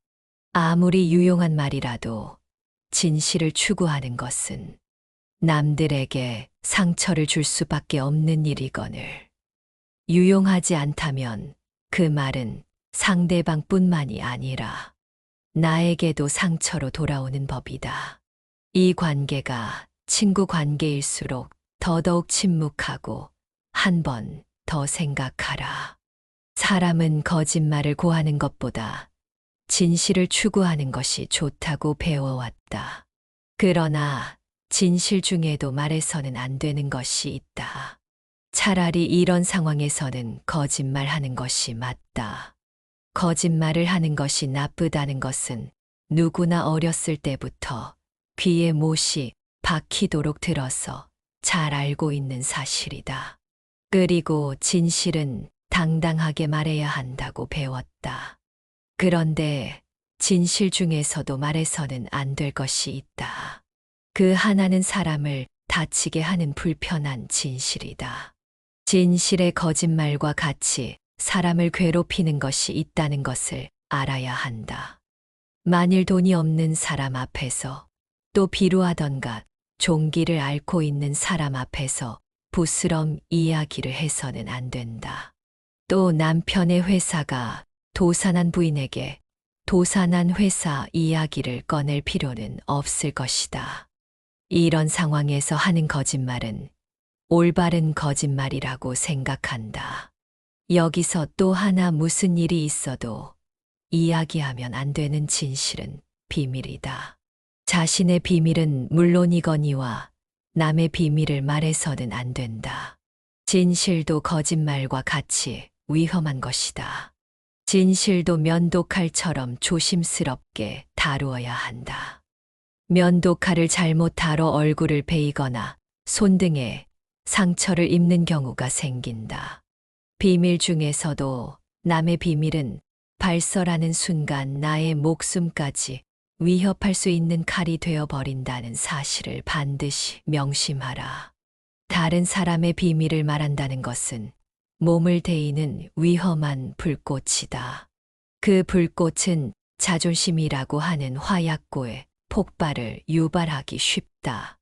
아무리 유용한 말이라도 진실을 추구하는 것은 남들에게 상처를 줄 수밖에 없는 일이거늘. 유용하지 않다면 그 말은 상대방뿐만이 아니라 나에게도 상처로 돌아오는 법이다. 이 관계가 친구 관계일수록 더더욱 침묵하고 한 번 더 생각하라. 사람은 거짓말을 고하는 것보다 진실을 추구하는 것이 좋다고 배워왔다. 그러나 진실 중에도 말해서는 안 되는 것이 있다. 차라리 이런 상황에서는 거짓말하는 것이 맞다. 거짓말을 하는 것이 나쁘다는 것은 누구나 어렸을 때부터 귀에 못이 박히도록 들어서 잘 알고 있는 사실이다. 그리고 진실은 당당하게 말해야 한다고 배웠다. 그런데 진실 중에서도 말해서는 안 될 것이 있다. 그 하나는 사람을 다치게 하는 불편한 진실이다. 진실의 거짓말과 같이 사람을 괴롭히는 것이 있다는 것을 알아야 한다. 만일 돈이 없는 사람 앞에서 또 비루하던가 종기를 앓고 있는 사람 앞에서 부스럼 이야기를 해서는 안 된다. 또 남편의 회사가 도산한 부인에게 도산한 회사 이야기를 꺼낼 필요는 없을 것이다. 이런 상황에서 하는 거짓말은 올바른 거짓말이라고 생각한다. 여기서 또 하나 무슨 일이 있어도 이야기하면 안 되는 진실은 비밀이다. 자신의 비밀은 물론이거니와 남의 비밀을 말해서는 안 된다. 진실도 거짓말과 같이 위험한 것이다. 진실도 면도칼처럼 조심스럽게 다루어야 한다. 면도칼을 잘못 다뤄 얼굴을 베이거나 손등에 상처를 입는 경우가 생긴다. 비밀 중에서도 남의 비밀은 발설하는 순간 나의 목숨까지 위협할 수 있는 칼이 되어버린다는 사실을 반드시 명심하라. 다른 사람의 비밀을 말한다는 것은 몸을 데이는 위험한 불꽃이다. 그 불꽃은 자존심이라고 하는 화약고에 폭발을 유발하기 쉽다.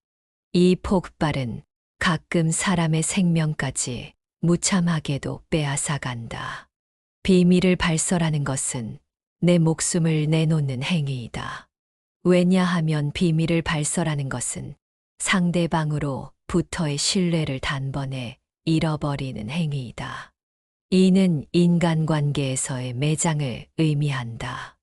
이 폭발은 가끔 사람의 생명까지 무참하게도 빼앗아간다. 비밀을 발설하는 것은 내 목숨을 내놓는 행위이다. 왜냐하면 비밀을 발설하는 것은 상대방으로부터의 신뢰를 단번에 잃어버리는 행위이다. 이는 인간관계에서의 매장을 의미한다.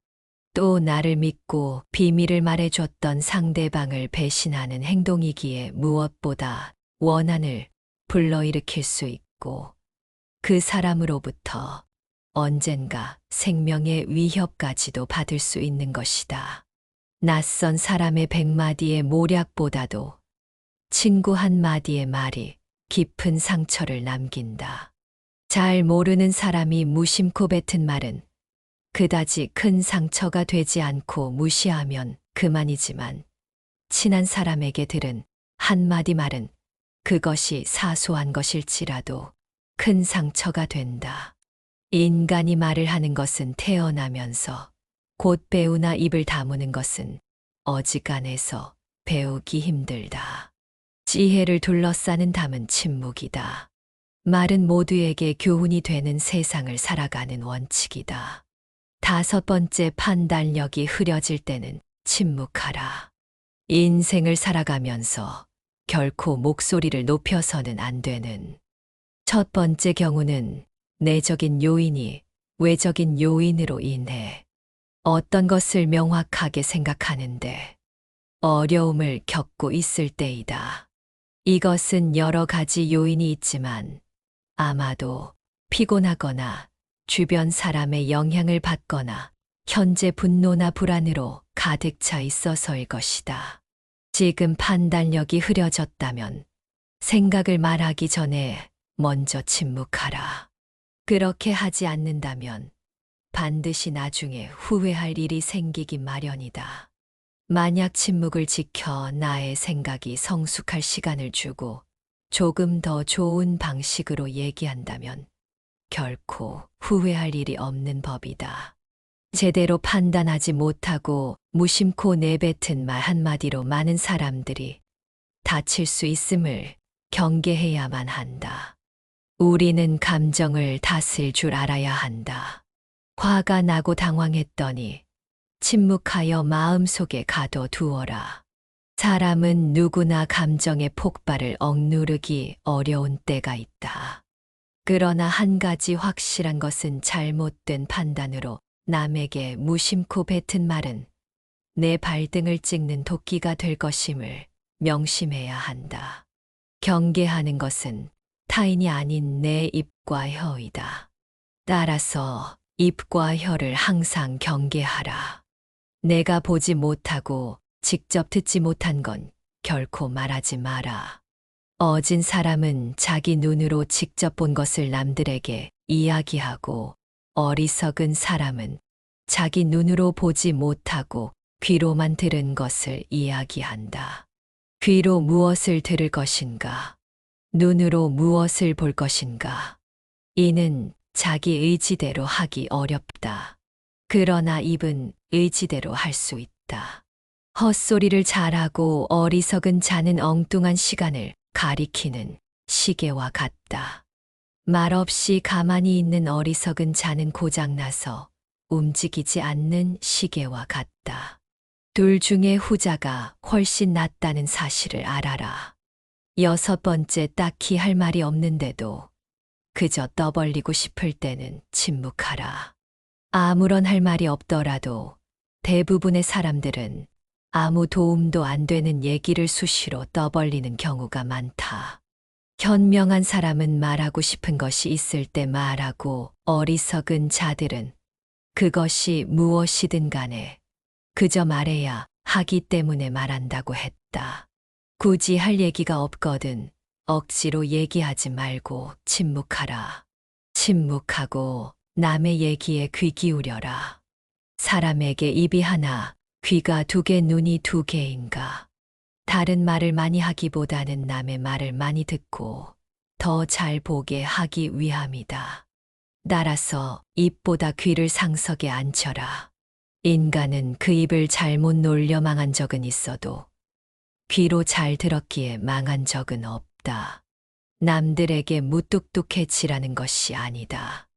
또 나를 믿고 비밀을 말해줬던 상대방을 배신하는 행동이기에 무엇보다 원한을 불러일으킬 수 있고 그 사람으로부터 언젠가 생명의 위협까지도 받을 수 있는 것이다. 낯선 사람의 100마디의 모략보다도 친구 한마디의 말이 깊은 상처를 남긴다. 잘 모르는 사람이 무심코 뱉은 말은 그다지 큰 상처가 되지 않고 무시하면 그만이지만 친한 사람에게 들은 한마디 말은 그것이 사소한 것일지라도 큰 상처가 된다. 인간이 말을 하는 것은 태어나면서 곧 배우나 입을 다무는 것은 어지간해서 배우기 힘들다. 지혜를 둘러싸는 담은 침묵이다. 말은 모두에게 교훈이 되는 세상을 살아가는 원칙이다. 5번째, 판단력이 흐려질 때는 침묵하라. 인생을 살아가면서 결코 목소리를 높여서는 안 되는 첫 번째 경우는 내적인 요인이 외적인 요인으로 인해 어떤 것을 명확하게 생각하는데 어려움을 겪고 있을 때이다. 이것은 여러 가지 요인이 있지만 아마도 피곤하거나 주변 사람의 영향을 받거나 현재 분노나 불안으로 가득 차 있어서일 것이다. 지금 판단력이 흐려졌다면 생각을 말하기 전에 먼저 침묵하라. 그렇게 하지 않는다면 반드시 나중에 후회할 일이 생기기 마련이다. 만약 침묵을 지켜 나의 생각이 성숙할 시간을 주고 조금 더 좋은 방식으로 얘기한다면 결코 후회할 일이 없는 법이다. 제대로 판단하지 못하고 무심코 내뱉은 말 한마디로 많은 사람들이 다칠 수 있음을 경계해야만 한다. 우리는 감정을 다스릴 줄 알아야 한다. 화가 나고 당황했더니 침묵하여 마음속에 가둬두어라. 사람은 누구나 감정의 폭발을 억누르기 어려운 때가 있다. 그러나 한 가지 확실한 것은 잘못된 판단으로 남에게 무심코 뱉은 말은 내 발등을 찍는 도끼가 될 것임을 명심해야 한다. 경계하는 것은 타인이 아닌 내 입과 혀이다. 따라서 입과 혀를 항상 경계하라. 내가 보지 못하고 직접 듣지 못한 건 결코 말하지 마라. 어진 사람은 자기 눈으로 직접 본 것을 남들에게 이야기하고 어리석은 사람은 자기 눈으로 보지 못하고 귀로만 들은 것을 이야기한다. 귀로 무엇을 들을 것인가? 눈으로 무엇을 볼 것인가? 이는 자기 의지대로 하기 어렵다. 그러나 입은 의지대로 할 수 있다. 헛소리를 잘하고 어리석은 자는 엉뚱한 시간을 가리키는 시계와 같다. 말없이 가만히 있는 어리석은 자는 고장나서 움직이지 않는 시계와 같다. 둘 중에 후자가 훨씬 낫다는 사실을 알아라. 6번째, 딱히 할 말이 없는데도 그저 떠벌리고 싶을 때는 침묵하라. 아무런 할 말이 없더라도 대부분의 사람들은 아무 도움도 안 되는 얘기를 수시로 떠벌리는 경우가 많다. 현명한 사람은 말하고 싶은 것이 있을 때 말하고 어리석은 자들은 그것이 무엇이든 간에 그저 말해야 하기 때문에 말한다고 했다. 굳이 할 얘기가 없거든 억지로 얘기하지 말고 침묵하라. 침묵하고 남의 얘기에 귀 기울여라. 사람에게 입이 하나, 귀가 2개, 눈이 2개인가. 다른 말을 많이 하기보다는 남의 말을 많이 듣고 더 잘 보게 하기 위함이다. 따라서 입보다 귀를 상석에 앉혀라. 인간은 그 입을 잘못 놀려 망한 적은 있어도 귀로 잘 들었기에 망한 적은 없다. 남들에게 무뚝뚝해지라는 것이 아니다.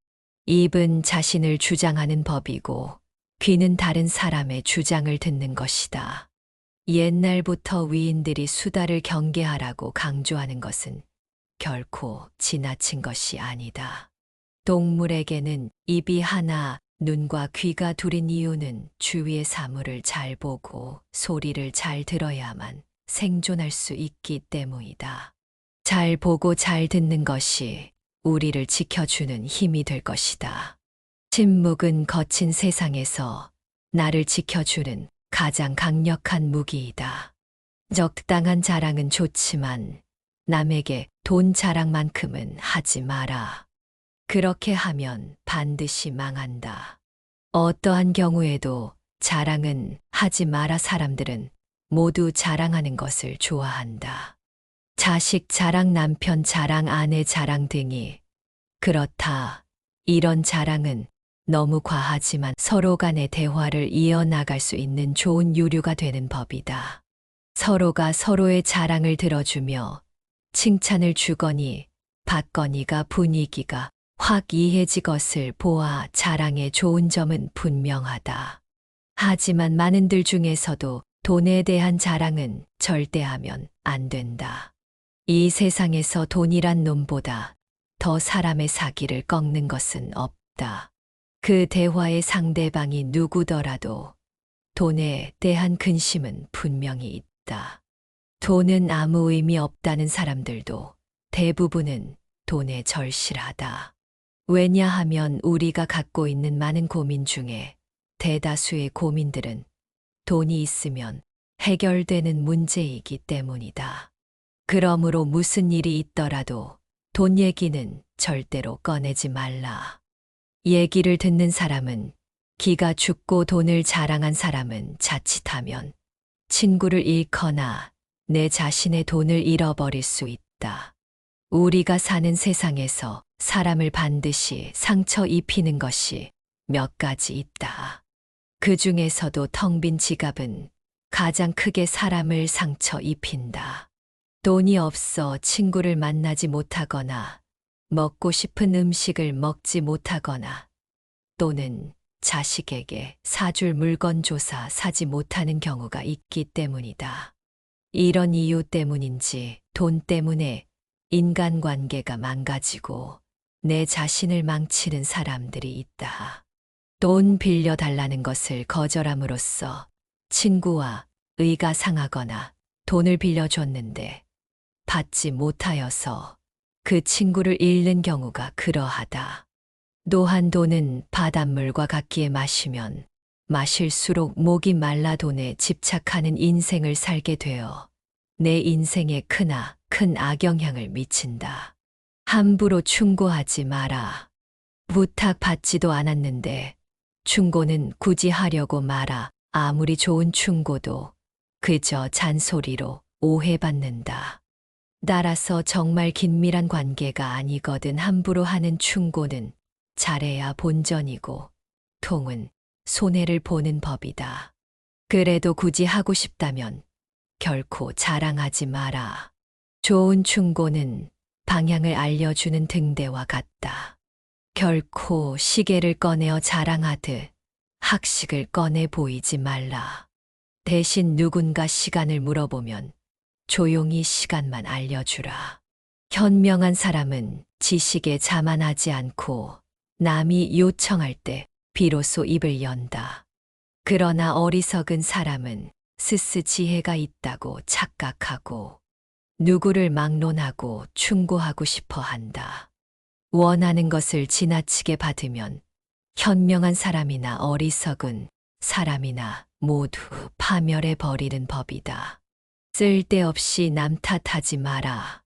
입은 자신을 주장하는 법이고 귀는 다른 사람의 주장을 듣는 것이다. 옛날부터 위인들이 수다를 경계하라고 강조하는 것은 결코 지나친 것이 아니다. 동물에게는 입이 하나, 눈과 귀가 둘인 이유는 주위의 사물을 잘 보고 소리를 잘 들어야만 생존할 수 있기 때문이다. 잘 보고 잘 듣는 것이 우리를 지켜주는 힘이 될 것이다. 침묵은 거친 세상에서 나를 지켜주는 가장 강력한 무기이다. 적당한 자랑은 좋지만 남에게 돈 자랑만큼은 하지 마라. 그렇게 하면 반드시 망한다. 어떠한 경우에도 자랑은 하지 마라. 사람들은 모두 자랑하는 것을 좋아한다. 자식 자랑, 남편 자랑, 아내 자랑 등이 그렇다. 이런 자랑은 너무 과하지만 서로 간의 대화를 이어나갈 수 있는 좋은 요류가 되는 법이다. 서로가 서로의 자랑을 들어주며 칭찬을 주거니 받거니가 분위기가 확 이해지 것을 보아 자랑의 좋은 점은 분명하다. 하지만 많은들 중에서도 돈에 대한 자랑은 절대 하면 안 된다. 이 세상에서 돈이란 놈보다 더 사람의 사기를 꺾는 것은 없다. 그 대화의 상대방이 누구더라도 돈에 대한 근심은 분명히 있다. 돈은 아무 의미 없다는 사람들도 대부분은 돈에 절실하다. 왜냐하면 우리가 갖고 있는 많은 고민 중에 대다수의 고민들은 돈이 있으면 해결되는 문제이기 때문이다. 그러므로 무슨 일이 있더라도 돈 얘기는 절대로 꺼내지 말라. 얘기를 듣는 사람은 기가 죽고 돈을 자랑한 사람은 자칫하면 친구를 잃거나 내 자신의 돈을 잃어버릴 수 있다. 우리가 사는 세상에서 사람을 반드시 상처 입히는 것이 몇 가지 있다. 그 중에서도 텅 빈 지갑은 가장 크게 사람을 상처 입힌다. 돈이 없어 친구를 만나지 못하거나 먹고 싶은 음식을 먹지 못하거나 또는 자식에게 사줄 물건 조사 사지 못하는 경우가 있기 때문이다. 이런 이유 때문인지 돈 때문에 인간관계가 망가지고 내 자신을 망치는 사람들이 있다. 돈 빌려달라는 것을 거절함으로써 친구와 의가 상하거나 돈을 빌려줬는데 받지 못하여서 그 친구를 잃는 경우가 그러하다. 또한 돈은 바닷물과 같기에 마시면 마실수록 목이 말라 돈에 집착하는 인생을 살게 되어 내 인생에 큰 악영향을 미친다. 함부로 충고하지 마라. 부탁받지도 않았는데 충고는 굳이 하려고 마라. 아무리 좋은 충고도 그저 잔소리로 오해받는다. 따라서 정말 긴밀한 관계가 아니거든 함부로 하는 충고는 잘해야 본전이고 통은 손해를 보는 법이다. 그래도 굳이 하고 싶다면 결코 자랑하지 마라. 좋은 충고는 방향을 알려주는 등대와 같다. 결코 시계를 꺼내어 자랑하듯 학식을 꺼내 보이지 말라. 대신 누군가 시간을 물어보면 조용히 시간만 알려주라. 현명한 사람은 지식에 자만하지 않고 남이 요청할 때 비로소 입을 연다. 그러나 어리석은 사람은 스스 지혜가 있다고 착각하고 누구를 막론하고 충고하고 싶어 한다. 원하는 것을 지나치게 받으면 현명한 사람이나 어리석은 사람이나 모두 파멸해 버리는 법이다. 쓸데없이 남 탓하지 마라.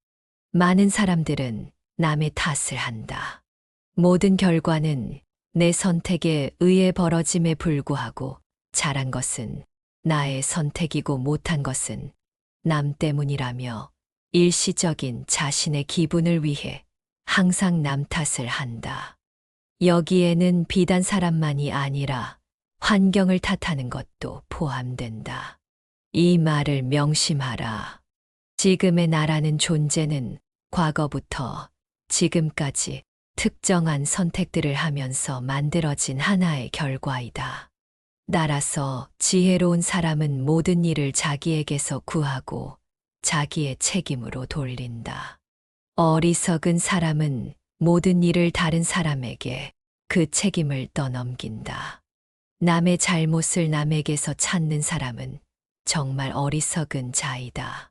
많은 사람들은 남의 탓을 한다. 모든 결과는 내 선택에 의해 벌어짐에 불구하고 잘한 것은 나의 선택이고 못한 것은 남 때문이라며 일시적인 자신의 기분을 위해 항상 남 탓을 한다. 여기에는 비단 사람만이 아니라 환경을 탓하는 것도 포함된다. 이 말을 명심하라. 지금의 나라는 존재는 과거부터 지금까지 특정한 선택들을 하면서 만들어진 하나의 결과이다. 따라서 지혜로운 사람은 모든 일을 자기에게서 구하고 자기의 책임으로 돌린다. 어리석은 사람은 모든 일을 다른 사람에게 그 책임을 떠넘긴다. 남의 잘못을 남에게서 찾는 사람은 정말 어리석은 자이다.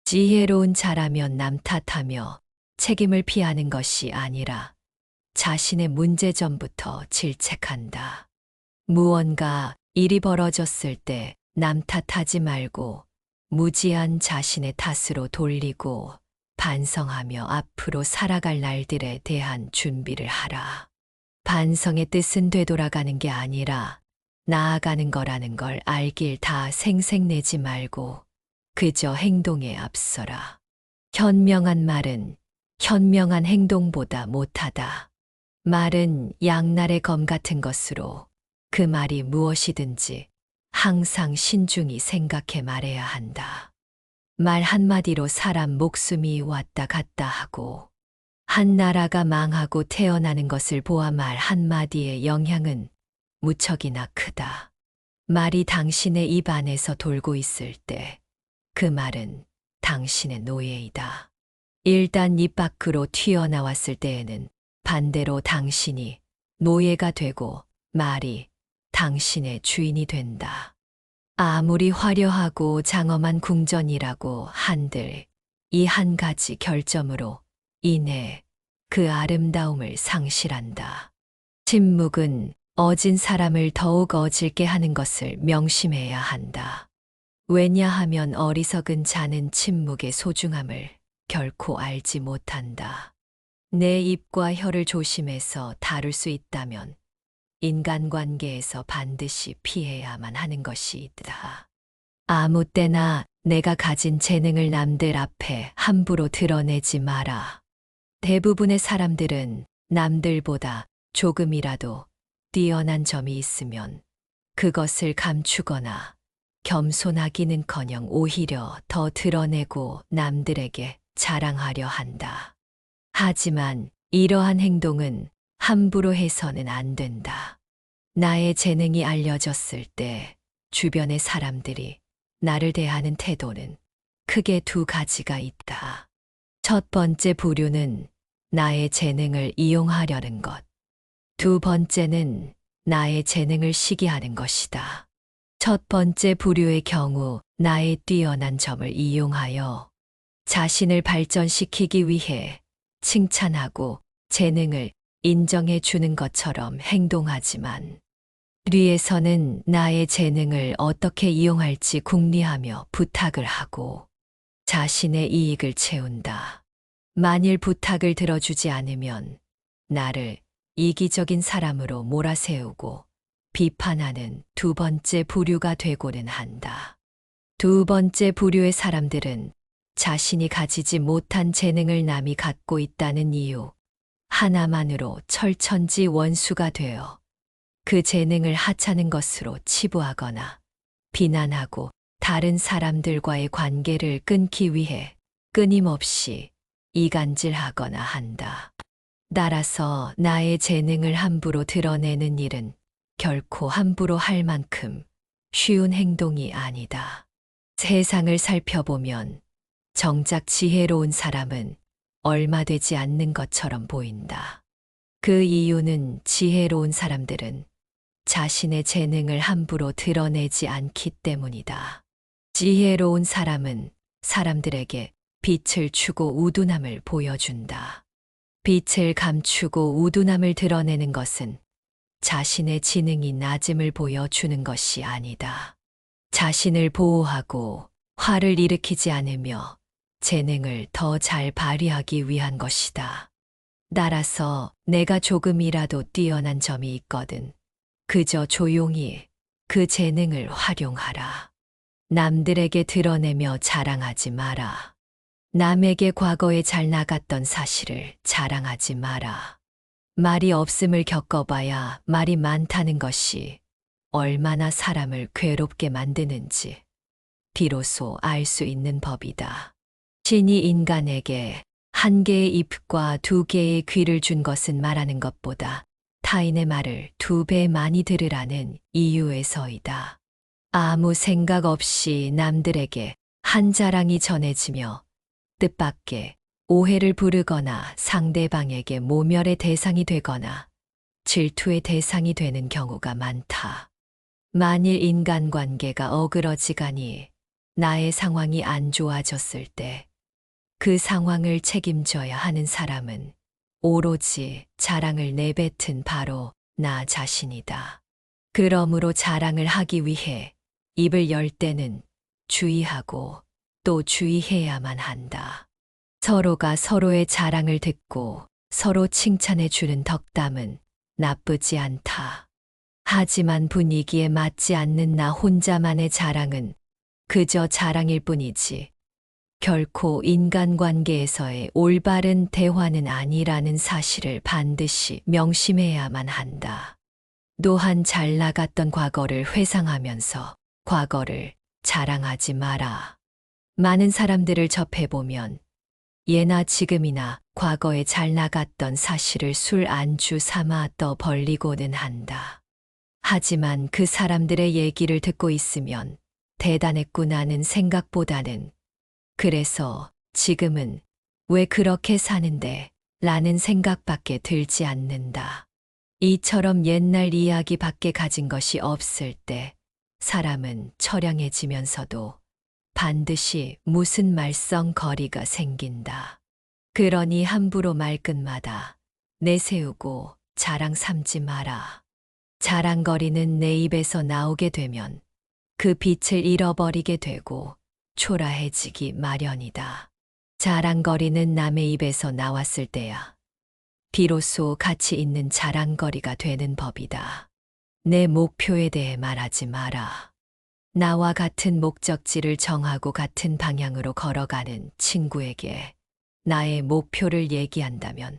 지혜로운 자라면 남 탓하며 책임을 피하는 것이 아니라 자신의 문제점부터 질책한다. 무언가 일이 벌어졌을 때 남 탓하지 말고 무지한 자신의 탓으로 돌리고 반성하며 앞으로 살아갈 날들에 대한 준비를 하라. 반성의 뜻은 되돌아가는 게 아니라 나아가는 거라는 걸 알길 다 생색내지 말고 그저 행동에 앞서라. 현명한 말은 현명한 행동보다 못하다. 말은 양날의 검 같은 것으로 그 말이 무엇이든지 항상 신중히 생각해 말해야 한다. 말 한마디로 사람 목숨이 왔다 갔다 하고 한 나라가 망하고 태어나는 것을 보아 말 한마디의 영향은 무척이나 크다. 말이 당신의 입 안에서 돌고 있을 때 그 말은 당신의 노예이다. 일단 입 밖으로 튀어나왔을 때에는 반대로 당신이 노예가 되고 말이 당신의 주인이 된다. 아무리 화려하고 장엄한 궁전이라고 한들 이 한 가지 결점으로 인해 그 아름다움을 상실한다. 침묵은 어진 사람을 더욱 어질게 하는 것을 명심해야 한다. 왜냐하면 어리석은 자는 침묵의 소중함을 결코 알지 못한다. 내 입과 혀를 조심해서 다룰 수 있다면 인간관계에서 반드시 피해야만 하는 것이 있다. 아무 때나 내가 가진 재능을 남들 앞에 함부로 드러내지 마라. 대부분의 사람들은 남들보다 조금이라도 뛰어난 점이 있으면 그것을 감추거나 겸손하기는커녕 오히려 더 드러내고 남들에게 자랑하려 한다. 하지만 이러한 행동은 함부로 해서는 안 된다. 나의 재능이 알려졌을 때 주변의 사람들이 나를 대하는 태도는 크게 두 가지가 있다. 첫 번째 부류는 나의 재능을 이용하려는 것. 두 번째는 나의 재능을 시기하는 것이다. 첫 번째 부류의 경우 나의 뛰어난 점을 이용하여 자신을 발전시키기 위해 칭찬하고 재능을 인정해 주는 것처럼 행동하지만 류에서는 나의 재능을 어떻게 이용할지 궁리하며 부탁을 하고 자신의 이익을 채운다. 만일 부탁을 들어주지 않으면 나를 이기적인 사람으로 몰아세우고 비판하는 두 번째 부류가 되고는 한다. 두 번째 부류의 사람들은 자신이 가지지 못한 재능을 남이 갖고 있다는 이유 하나만으로 철천지 원수가 되어 그 재능을 하찮은 것으로 치부하거나 비난하고 다른 사람들과의 관계를 끊기 위해 끊임없이 이간질하거나 한다. 따라서 나의 재능을 함부로 드러내는 일은 결코 함부로 할 만큼 쉬운 행동이 아니다. 세상을 살펴보면 정작 지혜로운 사람은 얼마 되지 않는 것처럼 보인다. 그 이유는 지혜로운 사람들은 자신의 재능을 함부로 드러내지 않기 때문이다. 지혜로운 사람은 사람들에게 빛을 주고 우둔함을 보여준다. 빛을 감추고 우둔함을 드러내는 것은 자신의 지능이 낮음을 보여주는 것이 아니다. 자신을 보호하고 화를 일으키지 않으며 재능을 더 잘 발휘하기 위한 것이다. 따라서 내가 조금이라도 뛰어난 점이 있거든 그저 조용히 그 재능을 활용하라. 남들에게 드러내며 자랑하지 마라. 남에게 과거에 잘 나갔던 사실을 자랑하지 마라. 말이 없음을 겪어봐야 말이 많다는 것이 얼마나 사람을 괴롭게 만드는지 비로소 알 수 있는 법이다. 신이 인간에게 한 개의 입과 두 개의 귀를 준 것은 말하는 것보다 타인의 말을 2배 많이 들으라는 이유에서이다. 아무 생각 없이 남들에게 한 자랑이 전해지며 뜻밖의 오해를 부르거나 상대방에게 모멸의 대상이 되거나 질투의 대상이 되는 경우가 많다. 만일 인간관계가 어그러지가니 나의 상황이 안 좋아졌을 때 그 상황을 책임져야 하는 사람은 오로지 자랑을 내뱉은 바로 나 자신이다. 그러므로 자랑을 하기 위해 입을 열 때는 주의하고 또 주의해야만 한다. 서로가 서로의 자랑을 듣고 서로 칭찬해 주는 덕담은 나쁘지 않다. 하지만 분위기에 맞지 않는 나 혼자만의 자랑은 그저 자랑일 뿐이지 결코 인간관계에서의 올바른 대화는 아니라는 사실을 반드시 명심해야만 한다. 또한 잘 나갔던 과거를 회상하면서 과거를 자랑하지 마라. 많은 사람들을 접해보면 예나 지금이나 과거에 잘 나갔던 사실을 술 안주 삼아 떠 벌리고는 한다. 하지만 그 사람들의 얘기를 듣고 있으면 대단했구나는 생각보다는 그래서 지금은 왜 그렇게 사는데 라는 생각밖에 들지 않는다. 이처럼 옛날 이야기밖에 가진 것이 없을 때 사람은 처량해지면서도 반드시 무슨 말썽거리가 생긴다. 그러니 함부로 말끝마다 내세우고 자랑 삼지 마라. 자랑거리는 내 입에서 나오게 되면 그 빛을 잃어버리게 되고 초라해지기 마련이다. 자랑거리는 남의 입에서 나왔을 때야 비로소 가치 있는 자랑거리가 되는 법이다. 내 목표에 대해 말하지 마라. 나와 같은 목적지를 정하고 같은 방향으로 걸어가는 친구에게 나의 목표를 얘기한다면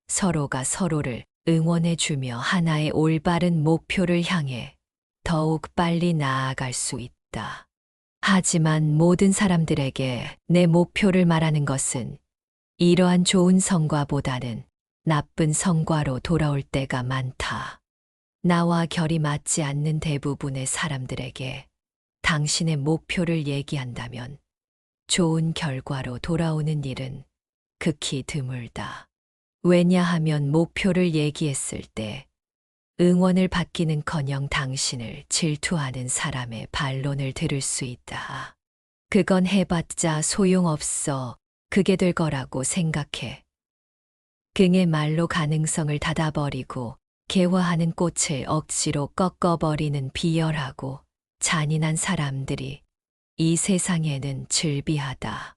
서로가 서로를 응원해주며 하나의 올바른 목표를 향해 더욱 빨리 나아갈 수 있다. 하지만 모든 사람들에게 내 목표를 말하는 것은 이러한 좋은 성과보다는 나쁜 성과로 돌아올 때가 많다. 나와 결이 맞지 않는 대부분의 사람들에게 당신의 목표를 얘기한다면 좋은 결과로 돌아오는 일은 극히 드물다. 왜냐하면 목표를 얘기했을 때 응원을 받기는커녕 당신을 질투하는 사람의 반론을 들을 수 있다. 그건 해봤자 소용없어. 그게 될 거라고 생각해. 그의 말로 가능성을 닫아버리고 개화하는 꽃을 억지로 꺾어버리는 비열하고 잔인한 사람들이 이 세상에는 즐비하다.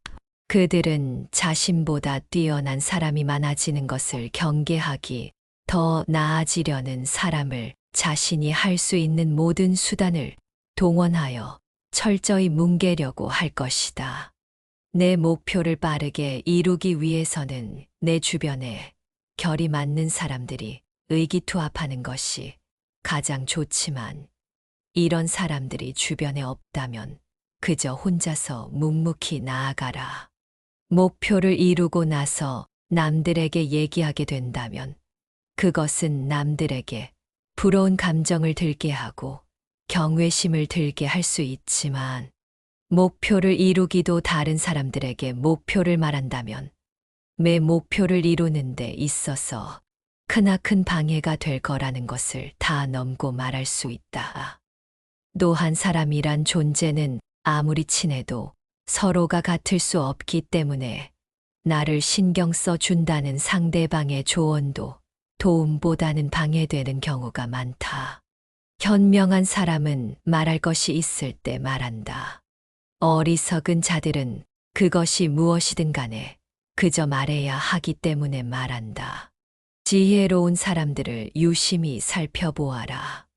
그들은 자신보다 뛰어난 사람이 많아지는 것을 경계하기, 더 나아지려는 사람을 자신이 할 수 있는 모든 수단을 동원하여 철저히 뭉개려고 할 것이다. 내 목표를 빠르게 이루기 위해서는 내 주변에 결이 맞는 사람들이 의기투합하는 것이 가장 좋지만 이런 사람들이 주변에 없다면 그저 혼자서 묵묵히 나아가라. 목표를 이루고 나서 남들에게 얘기하게 된다면 그것은 남들에게 부러운 감정을 들게 하고 경외심을 들게 할 수 있지만 목표를 이루기도 다른 사람들에게 목표를 말한다면 내 목표를 이루는 데 있어서 크나큰 방해가 될 거라는 것을 다 넘고 말할 수 있다. 또 한 사람이란 존재는 아무리 친해도 서로가 같을 수 없기 때문에 나를 신경 써 준다는 상대방의 조언도 도움보다는 방해되는 경우가 많다. 현명한 사람은 말할 것이 있을 때 말한다. 어리석은 자들은 그것이 무엇이든 간에 그저 말해야 하기 때문에 말한다. 지혜로운 사람들을 유심히 살펴보아라.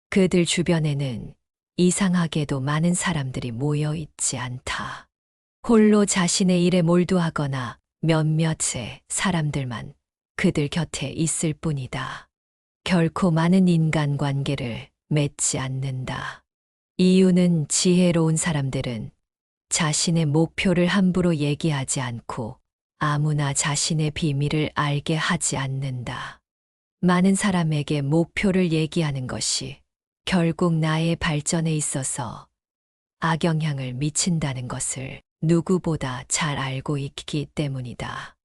그들 주변에는 이상하게도 많은 사람들이 모여 있지 않다. 홀로 자신의 일에 몰두하거나 몇몇의 사람들만 그들 곁에 있을 뿐이다. 결코 많은 인간관계를 맺지 않는다. 이유는 지혜로운 사람들은 자신의 목표를 함부로 얘기하지 않고 아무나 자신의 비밀을 알게 하지 않는다. 많은 사람에게 목표를 얘기하는 것이 결국 나의 발전에 있어서 악영향을 미친다는 것을 누구보다 잘 알고 있기 때문이다.